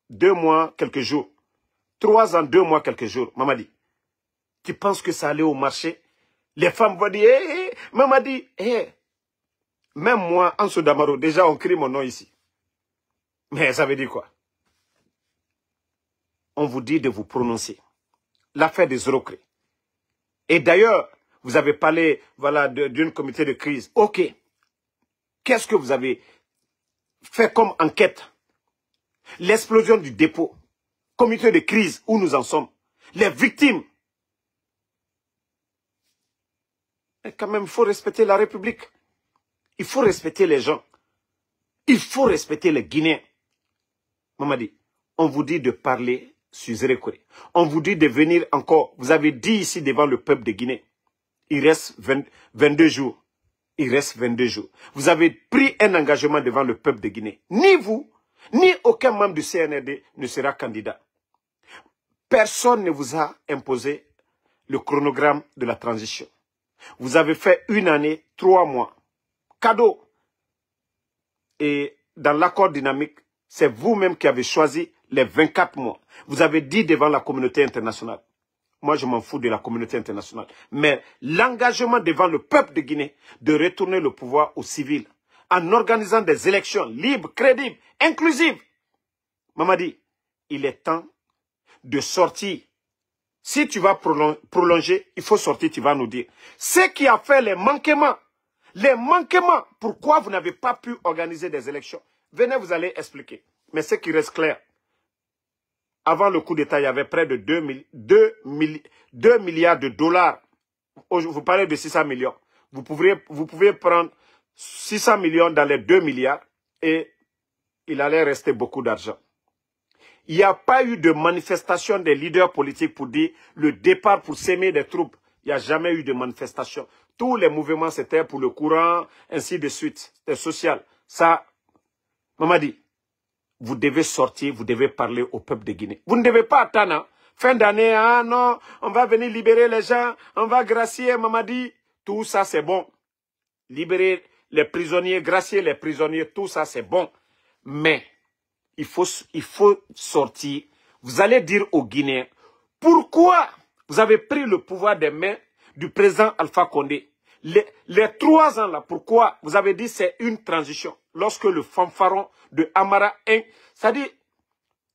2 mois, quelques jours. 3 ans, 2 mois, quelques jours. Mamadi, tu penses que ça allait au marché? Les femmes vont dire, Mamadi, même moi, Anso Damaro, déjà on crie mon nom ici. Mais ça veut dire quoi? on vous dit de vous prononcer. L'affaire des escroqueries. Et d'ailleurs, vous avez parlé voilà, d'un comité de crise. Ok. Qu'est-ce que vous avez fait comme enquête? L'explosion du dépôt. Comité de crise, où nous en sommes. Les victimes. Et quand même, il faut respecter la République. Il faut respecter les gens. Il faut respecter les Guinéens. Mamadi, on vous dit de parler sur Zérékoré. On vous dit de venir encore. Vous avez dit ici devant le peuple de Guinée. Il reste 22 jours. Il reste 22 jours. Vous avez pris un engagement devant le peuple de Guinée. Ni vous, ni aucun membre du CNRD ne sera candidat. Personne ne vous a imposé le chronogramme de la transition. Vous avez fait 1 année, 3 mois. Cadeau. Et dans l'accord dynamique, c'est vous-même qui avez choisi les 24 mois. Vous avez dit devant la communauté internationale. Moi, je m'en fous de la communauté internationale. Mais l'engagement devant le peuple de Guinée de retourner le pouvoir aux civils en organisant des élections libres, crédibles, inclusives. Mamadi, il est temps de sortir. Si tu vas prolonger, il faut sortir, tu vas nous dire. Ce qui a fait les manquements, pourquoi vous n'avez pas pu organiser des élections? Venez, vous allez expliquer. Mais ce qui reste clair, avant le coup d'État, il y avait près de 2 milliards de dollars. Vous parlez de 600 millions. Vous pouvez prendre 600 millions dans les 2 milliards et il allait rester beaucoup d'argent. Il n'y a pas eu de manifestation des leaders politiques pour dire le départ pour s'aimer des troupes. Il n'y a jamais eu de manifestation. Tous les mouvements, c'était pour le courant, ainsi de suite. C'était social. Ça, Mamadi, vous devez sortir, vous devez parler au peuple de Guinée. Vous ne devez pas attendre. Hein. Fin d'année, ah non, on va venir libérer les gens, on va gracier, Mamadi. Tout ça, c'est bon. Libérer les prisonniers, gracier les prisonniers, tout ça, c'est bon. Mais il faut sortir. Vous allez dire aux Guinéens, pourquoi vous avez pris le pouvoir des mains du président Alpha Condé? Les 3 ans là, pourquoi vous avez dit c'est une transition? Lorsque le fanfaron de Amara, c'est-à-dire,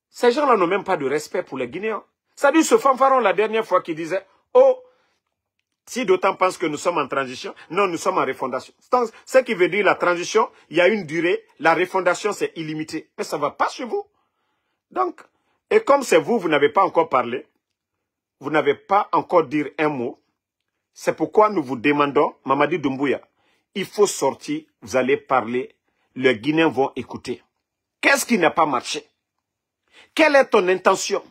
ces gens-là n'ont même pas de respect pour les Guinéens. C'est-à-dire, ce fanfaron la dernière fois qui disait, oh, si d'autant pensent que nous sommes en transition, non, nous sommes en refondation. Ce qui veut dire la transition, il y a une durée, la refondation c'est illimité. Mais ça ne va pas chez vous. Donc, et comme c'est vous, vous n'avez pas encore parlé, vous n'avez pas encore dit un mot, c'est pourquoi nous vous demandons, Mamadi Doumbouya, il faut sortir, vous allez parler, les Guinéens vont écouter. Qu'est-ce qui n'a pas marché? Quelle est ton intention?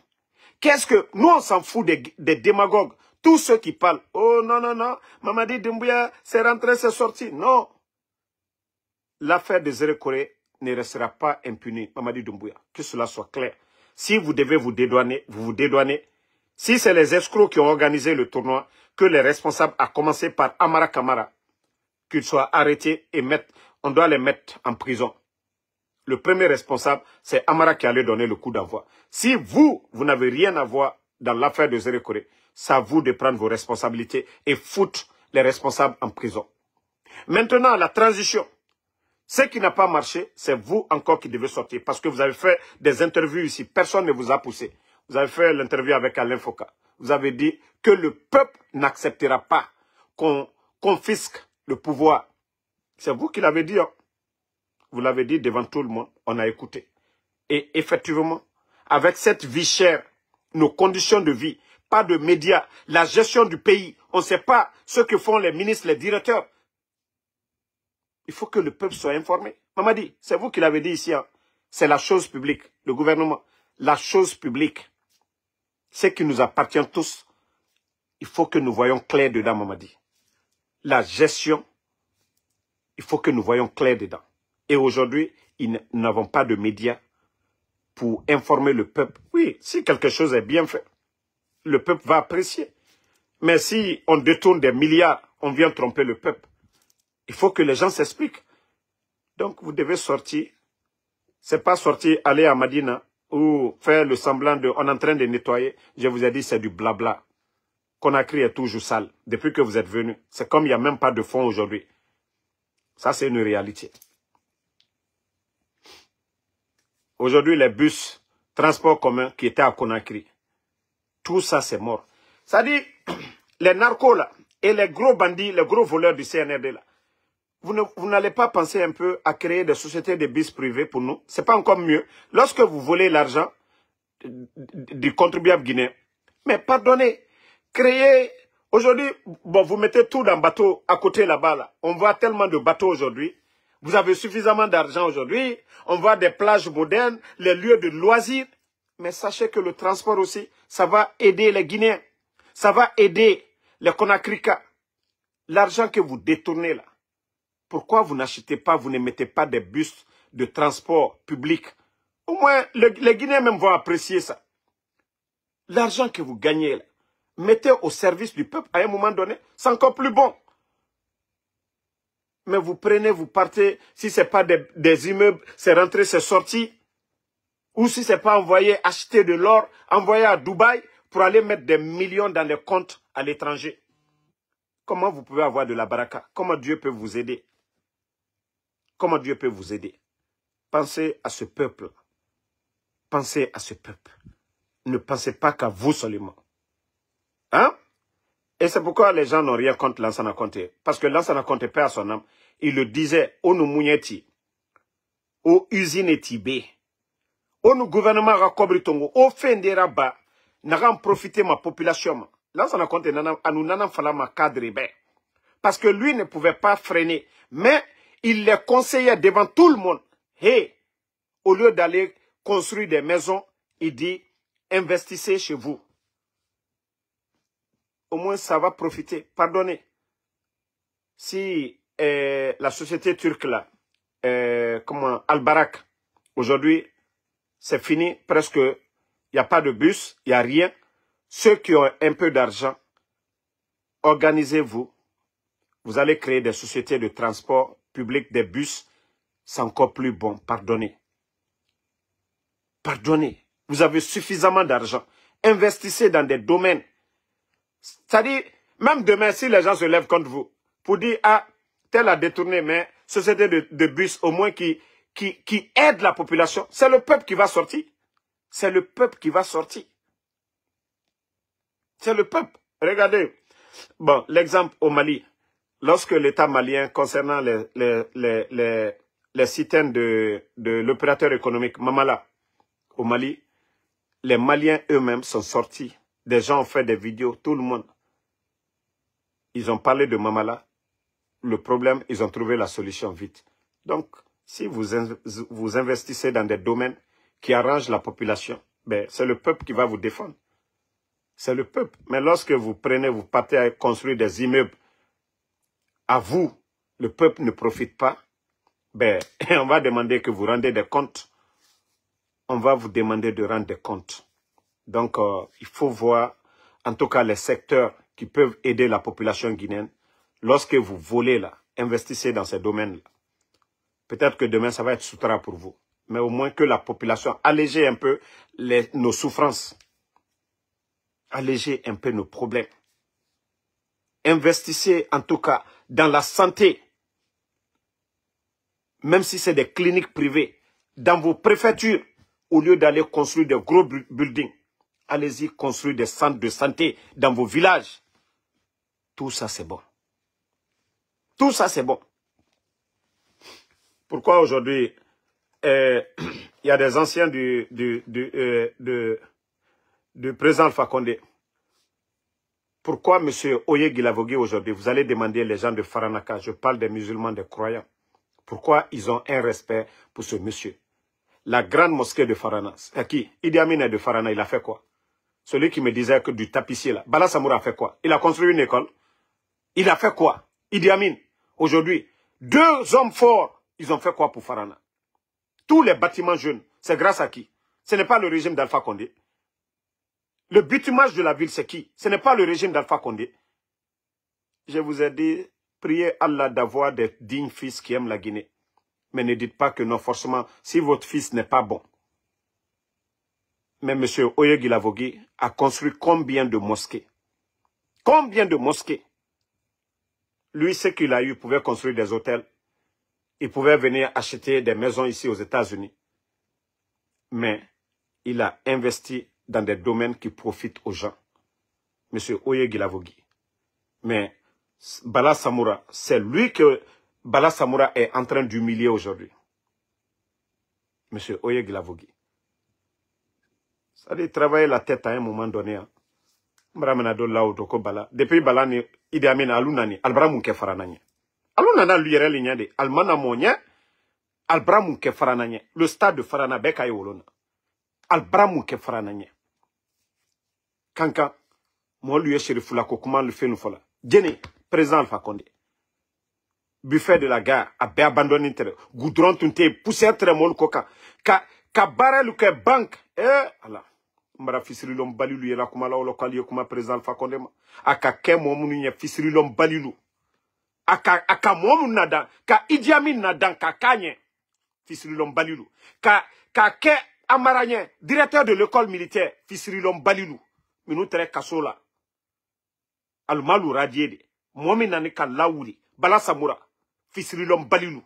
Qu'est-ce que... Nous, on s'en fout des démagogues. Tous ceux qui parlent, oh non, non, non, Mamadi Doumbouya, c'est rentré, c'est sorti. Non. L'affaire de Zérékoré ne restera pas impunie, Mamadi Doumbouya. Que cela soit clair. Si vous devez vous dédouaner, vous vous dédouanez. Si c'est les escrocs qui ont organisé le tournoi, que les responsables, à commencer par Amara Kamara, qu'ils soient arrêtés et on doit les mettre en prison. Le premier responsable, c'est Amara qui allait donner le coup d'envoi. Si vous n'avez rien à voir dans l'affaire de Zérékoré, c'est à vous de prendre vos responsabilités et foutre les responsables en prison. Maintenant, la transition. Ce qui n'a pas marché, c'est vous encore qui devez sortir. Parce que vous avez fait des interviews ici. Personne ne vous a poussé. Vous avez fait l'interview avec Alain Foka. Vous avez dit que le peuple n'acceptera pas qu'on confisque le pouvoir. C'est vous qui l'avez dit. Hein. Vous l'avez dit devant tout le monde. On a écouté. Et effectivement, avec cette vie chère, nos conditions de vie, pas de médias, la gestion du pays, on ne sait pas ce que font les ministres, les directeurs. Il faut que le peuple soit informé. Mamadi, c'est vous qui l'avez dit ici. Hein. C'est la chose publique, le gouvernement. La chose publique. Ce qui nous appartient tous. Il faut que nous voyons clair dedans, Mamadi. La gestion, il faut que nous voyons clair dedans. Et aujourd'hui, nous n'avons pas de médias pour informer le peuple. Oui, si quelque chose est bien fait, le peuple va apprécier. Mais si on détourne des milliards, on vient tromper le peuple. Il faut que les gens s'expliquent. Donc, vous devez sortir. C'est pas sortir, aller à Madina ou faire le semblant de... On est en train de nettoyer. Je vous ai dit, c'est du blabla. Conakry est toujours sale. Depuis que vous êtes venus. C'est comme il n'y a même pas de fonds aujourd'hui. Ça, c'est une réalité. Aujourd'hui, les bus transport commun qui était à Conakry. Tout ça, c'est mort. Ça dit, les narcos là, et les gros bandits, les gros voleurs du CNRD là, vous n'allez pas penser un peu à créer des sociétés de bus privés pour nous? C'est pas encore mieux. Lorsque vous volez l'argent du contribuable guinéen, mais pardonnez, créez, aujourd'hui, bon, vous mettez tout dans le bateau à côté là-bas, là. On voit tellement de bateaux aujourd'hui. Vous avez suffisamment d'argent aujourd'hui. On voit des plages modernes, les lieux de loisirs. Mais sachez que le transport aussi, ça va aider les Guinéens. Ça va aider les Conacricas. L'argent que vous détournez là, pourquoi vous n'achetez pas, vous ne mettez pas des bus de transport public? Au moins, les Guinéens même vont apprécier ça. L'argent que vous gagnez là, mettez au service du peuple à un moment donné, c'est encore plus bon. Mais vous prenez, vous partez, si ce n'est pas des immeubles, c'est rentré, c'est sorti. Ou si ce n'est pas envoyé acheter de l'or, envoyé à Dubaï pour aller mettre des millions dans les comptes à l'étranger. Comment vous pouvez avoir de la baraka? Comment Dieu peut vous aider? Comment Dieu peut vous aider? Pensez à ce peuple. Pensez à ce peuple. Ne pensez pas qu'à vous seulement. Hein? Et c'est pourquoi les gens n'ont rien contre Lansana Conté. Parce que Lansana Conté, paix à son âme, il le disait, au Noumounyeti, au usine Tibé, au gouvernement Rakobri Tongo, au Fenderaba, n'a profité ma population. Lansana Conté, nous n'en fallait ma cadre. Parce que lui ne pouvait pas freiner. Mais il les conseillait devant tout le monde. Hey, au lieu d'aller construire des maisons, il dit, investissez chez vous. Au moins, ça va profiter. Pardonnez. Si la société turque là, comment Al-Barak, aujourd'hui, c'est fini, presque, il n'y a pas de bus, il n'y a rien. Ceux qui ont un peu d'argent, organisez-vous. Vous allez créer des sociétés de transport public, des bus, c'est encore plus bon. Pardonnez. Pardonnez. Vous avez suffisamment d'argent. Investissez dans des domaines. C'est-à-dire, même demain, si les gens se lèvent contre vous, pour dire, ah, tel a détourné, mais société de bus, au moins qui aide la population, c'est le peuple qui va sortir. C'est le peuple qui va sortir. C'est le peuple. Regardez. Bon, l'exemple au Mali. Lorsque l'État malien, concernant les citernes de l'opérateur économique Mamala, au Mali, les Maliens eux-mêmes sont sortis. Des gens ont fait des vidéos, tout le monde. Ils ont parlé de Mamala. Le problème, ils ont trouvé la solution vite. Donc, si vous investissez dans des domaines qui arrangent la population, ben, c'est le peuple qui va vous défendre. C'est le peuple. Mais lorsque vous prenez, vous partez à construire des immeubles, à vous, le peuple ne profite pas, ben, on va demander que vous rendez des comptes. On va vous demander de rendre des comptes. Donc, il faut voir, en tout cas, les secteurs qui peuvent aider la population guinéenne. Lorsque vous volez là, investissez dans ces domaines-là. Peut-être que demain, ça va être souterrain pour vous. Mais au moins que la population, allégez un peu nos souffrances. Allégez un peu nos problèmes. Investissez en tout cas dans la santé. Même si c'est des cliniques privées, dans vos préfectures, au lieu d'aller construire des gros buildings, allez-y construire des centres de santé dans vos villages. Tout ça, c'est bon. Tout ça, c'est bon. Pourquoi aujourd'hui, il y a des anciens du président Alpha Condé. Pourquoi M. Oye Guilavogui aujourd'hui, vous allez demander les gens de Faranaka, je parle des musulmans, des croyants, pourquoi ils ont un respect pour ce monsieur? La grande mosquée de Farana, c'est qui? Idi Amin est de Farana, il a fait quoi? Celui qui me disait que du tapissier là, Bala Samoura a fait quoi? Il a construit une école. Il a fait quoi? Idi Amin, aujourd'hui, 2 hommes forts, ils ont fait quoi pour Farana? Tous les bâtiments jeunes, c'est grâce à qui? Ce n'est pas le régime d'Alpha Condé. Le bitumage de la ville, c'est qui? Ce n'est pas le régime d'Alpha Condé. Je vous ai dit, priez Allah d'avoir des dignes fils qui aiment la Guinée. Mais ne dites pas que non, forcément, si votre fils n'est pas bon. Mais M. Oye Guilavogui a construit combien de mosquées? Combien de mosquées? Lui, ce qu'il a eu, il pouvait construire des hôtels. Il pouvait venir acheter des maisons ici aux États-Unis. Mais il a investi dans des domaines qui profitent aux gens. Monsieur Oye Guilavogui. Mais Bala Samoura, c'est lui que Bala Samoura est en train d'humilier aujourd'hui. Monsieur Oye Guilavogui. Ça dit travailler la tête à un moment donné. Hein. Depuis Bala ni Idi Amin alunani albra munke farananye. Alunana luyere lignade almana monye albra munke farananye. Le stade de Farana beka e wolona. Albra munke farananye. Kanka mo luye Chérifou ko comment le fait nous fola. Djeni président Alpha Condé. Buffet de la gare a be abandonné intere. Goudron tunte poussière très mol koka. Ka barel ke banque ala. Mbara fisirilom balilu yela kuma la wolo kwaliye kuma président Alpha Condé ma. Aka ke momu nye fisirilom balilu. Aka momu nadan. Ka Idi Amin nadan ka kanye. Fisirilom balilu. Ka ke Amaranye, directeur de l'école militaire, fisirilom balilu. Minou tere kasola. Almalu radiede. Momi nani ka laouli. Bala Samoura. Fisirilom balilu.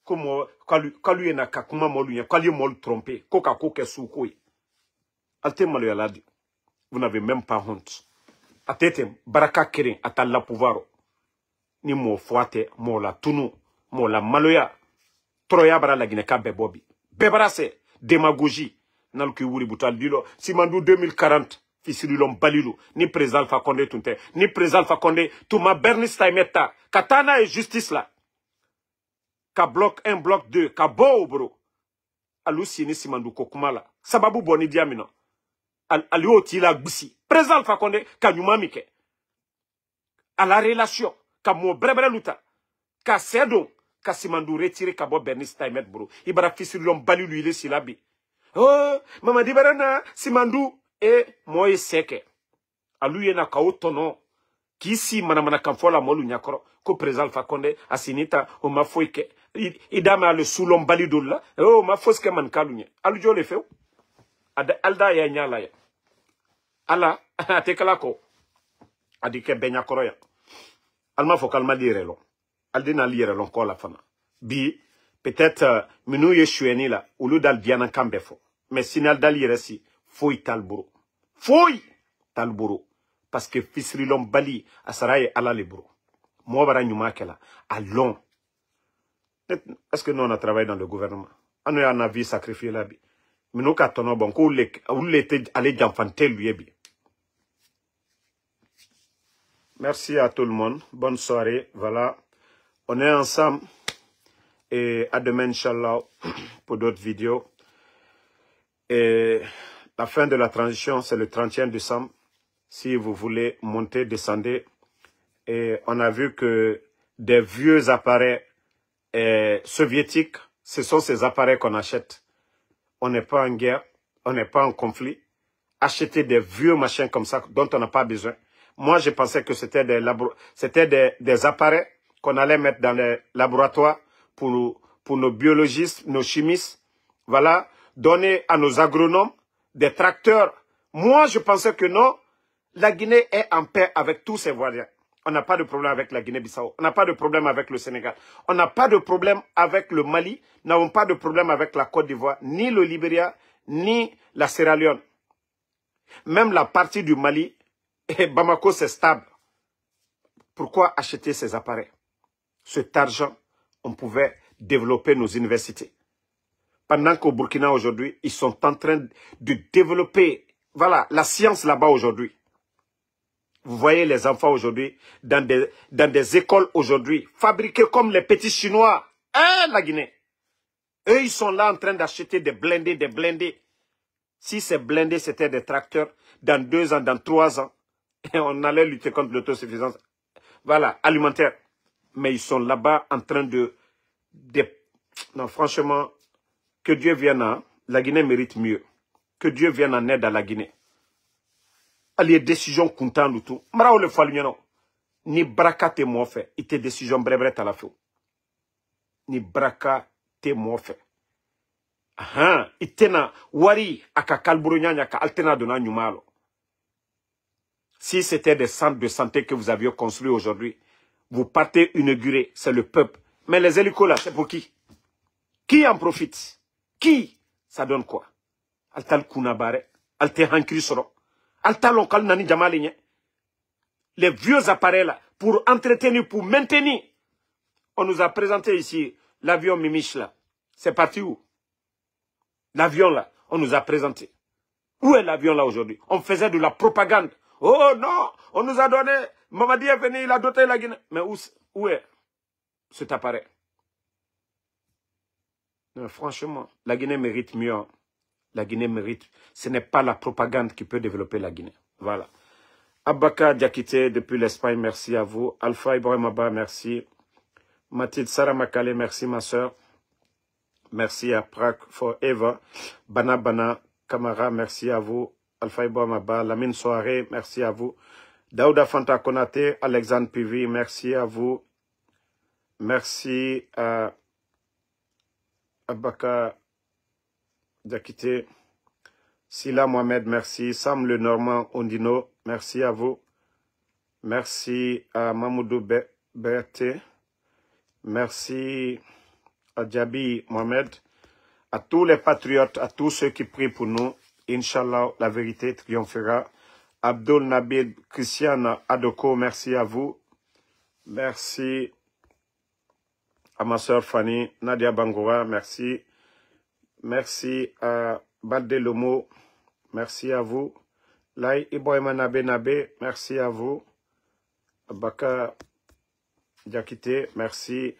Comme quand lui n'a qu'à comment molu, quand lui mol trompé, coca coca soukoi. Alte malu yaladi. Vous n'avez même pas honte. Atetem, baraka kerin, atal la pouvoir. Ni mo foate, mo la tunu, mo la maloya. Troya bara la gineka bebobi. Bebara se, démagogie. Nalki wuri butal dilo, Simandou 2040. Fisirilom balilu, ni président Alpha Condé tunte, ni président Alpha Condé, Touma Bernis Taimeta, Katana et justice là. Ka bloc 1, bloc 2, ka bo bro. Alusi ni Simandou Kokumala. Sababu boni diamino. Aliou tila gbusi. Président Alpha Condé, ka nyumamike. À la relation, ka mo brebre luta. Ka sedo, ka Simandou retiré ka bo Bernis Taimet bro. Ibara fisirilom balilu il est silabi. Oh, mama di barana, Simandou. Et moi seke aluye na ka otono kisi manamana kamfola molu nyakoro ko président Alpha Condé asinita o mafoike idama le soulom balidolla o mafoske man kalunye alujo le few alda ya nyala ya ala atekala ko adike benya koro ya alma fokal ma lire lo aldina lire lo ko la fana bi peut-être minu yeshueni la ulu dal biana kambefo mais sinal dal yiresi Foy talburo. Foy talburo. Parce que Fisrilom Bali, Asaraye ala lebro. Moi, bara nyumakela. Allons. Est-ce que nous, on a travaillé dans le gouvernement? On a un avis sacrifié là. Mais nous, quand on a bon, on l'était allé d'enfanter lui. Merci à tout le monde. Bonne soirée. Voilà. On est ensemble. Et à demain, Inch'Allah, pour d'autres vidéos. Et la fin de la transition, c'est le 31 décembre. Si vous voulez monter, descendez. Et on a vu que des vieux appareils soviétiques, ce sont ces appareils qu'on achète. On n'est pas en guerre, on n'est pas en conflit. Acheter des vieux machins comme ça dont on n'a pas besoin. Moi, je pensais que c'était des appareils qu'on allait mettre dans les laboratoires pour nos biologistes, nos chimistes. Voilà, donner à nos agronomes des tracteurs. Moi, je pensais que non, la Guinée est en paix avec tous ses voisins. On n'a pas de problème avec la Guinée-Bissau. On n'a pas de problème avec le Sénégal. On n'a pas de problème avec le Mali. Nous n'avons pas de problème avec la Côte d'Ivoire, ni le Libéria, ni la Sierra Leone. Même la partie du Mali, Bamako, c'est stable. Pourquoi acheter ces appareils? Cet argent, on pouvait développer nos universités. Pendant qu'au Burkina aujourd'hui, ils sont en train de développer, voilà, la science là-bas aujourd'hui. Vous voyez les enfants aujourd'hui, dans des écoles aujourd'hui, fabriqués comme les petits Chinois. Hein, la Guinée. Eux, ils sont là en train d'acheter des blindés, des blindés. Si ces blindés, c'était des tracteurs, dans 2 ans, dans 3 ans, on allait lutter contre l'autosuffisance, voilà, alimentaire. Mais ils sont là-bas en train de... Non, franchement... Que Dieu vienne à... La Guinée mérite mieux. Que Dieu vienne en aide à la Guinée. Les décisions comptant le tout. Marao le fallunyano. Ni braka te mo fait. Ite décision brebre à la feu. Ni braka te mo fait. Ah, itena wari aka kalburunyanya ka altena dona nyumalo. Si c'était des centres de santé que vous aviez construits aujourd'hui, vous partez inaugurer, c'est le peuple. Mais les hélicos là, c'est pour qui? Qui en profite? Qui? Ça donne quoi? Altal Kunabare, Alte Hankri Soro, Altal Lokal Nani Jamaligné. Les vieux appareils là, pour entretenir, pour maintenir. On nous a présenté ici l'avion Mimich là. C'est parti où? L'avion là, on nous a présenté. Où est l'avion là aujourd'hui? On faisait de la propagande. Oh non, on nous a donné, Mamadi est venu, il a doté la Guinée. Mais où est cet appareil? Non, franchement, la Guinée mérite mieux. La Guinée mérite. Ce n'est pas la propagande qui peut développer la Guinée. Voilà. Abaka Diakité depuis l'Espagne, merci à vous. Alpha Ibrahim Abba, merci. Mathilde Saramakale, merci ma soeur. Merci à Prague Forever. Bana Kamara, merci à vous. Alpha Ibrahim Abba, Lamine Soare, merci à vous. Daouda Fanta Konate, Alexandre Pivi, merci à vous. Merci à Abaka Diakité. Sila Mohamed, merci. Sam Le Normand Ondino, merci à vous. Merci à Mamoudou Berté. Merci à Djabi Mohamed. À tous les patriotes, à tous ceux qui prient pour nous. Inch'Allah, la vérité triomphera. Abdul Nabil Christiane Adoko, merci à vous. Merci à ma soeur Fanny, Nadia Bangoura, merci. Merci à Balde Lomo, merci à vous. Lai Ibrahima Nabe, merci à vous. Baka Diakité, merci.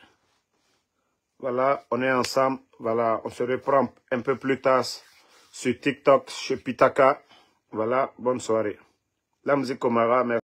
Voilà, on est ensemble. Voilà, on se reprend un peu plus tard sur TikTok, chez Pitaka. Voilà, bonne soirée. La musique Omara, merci.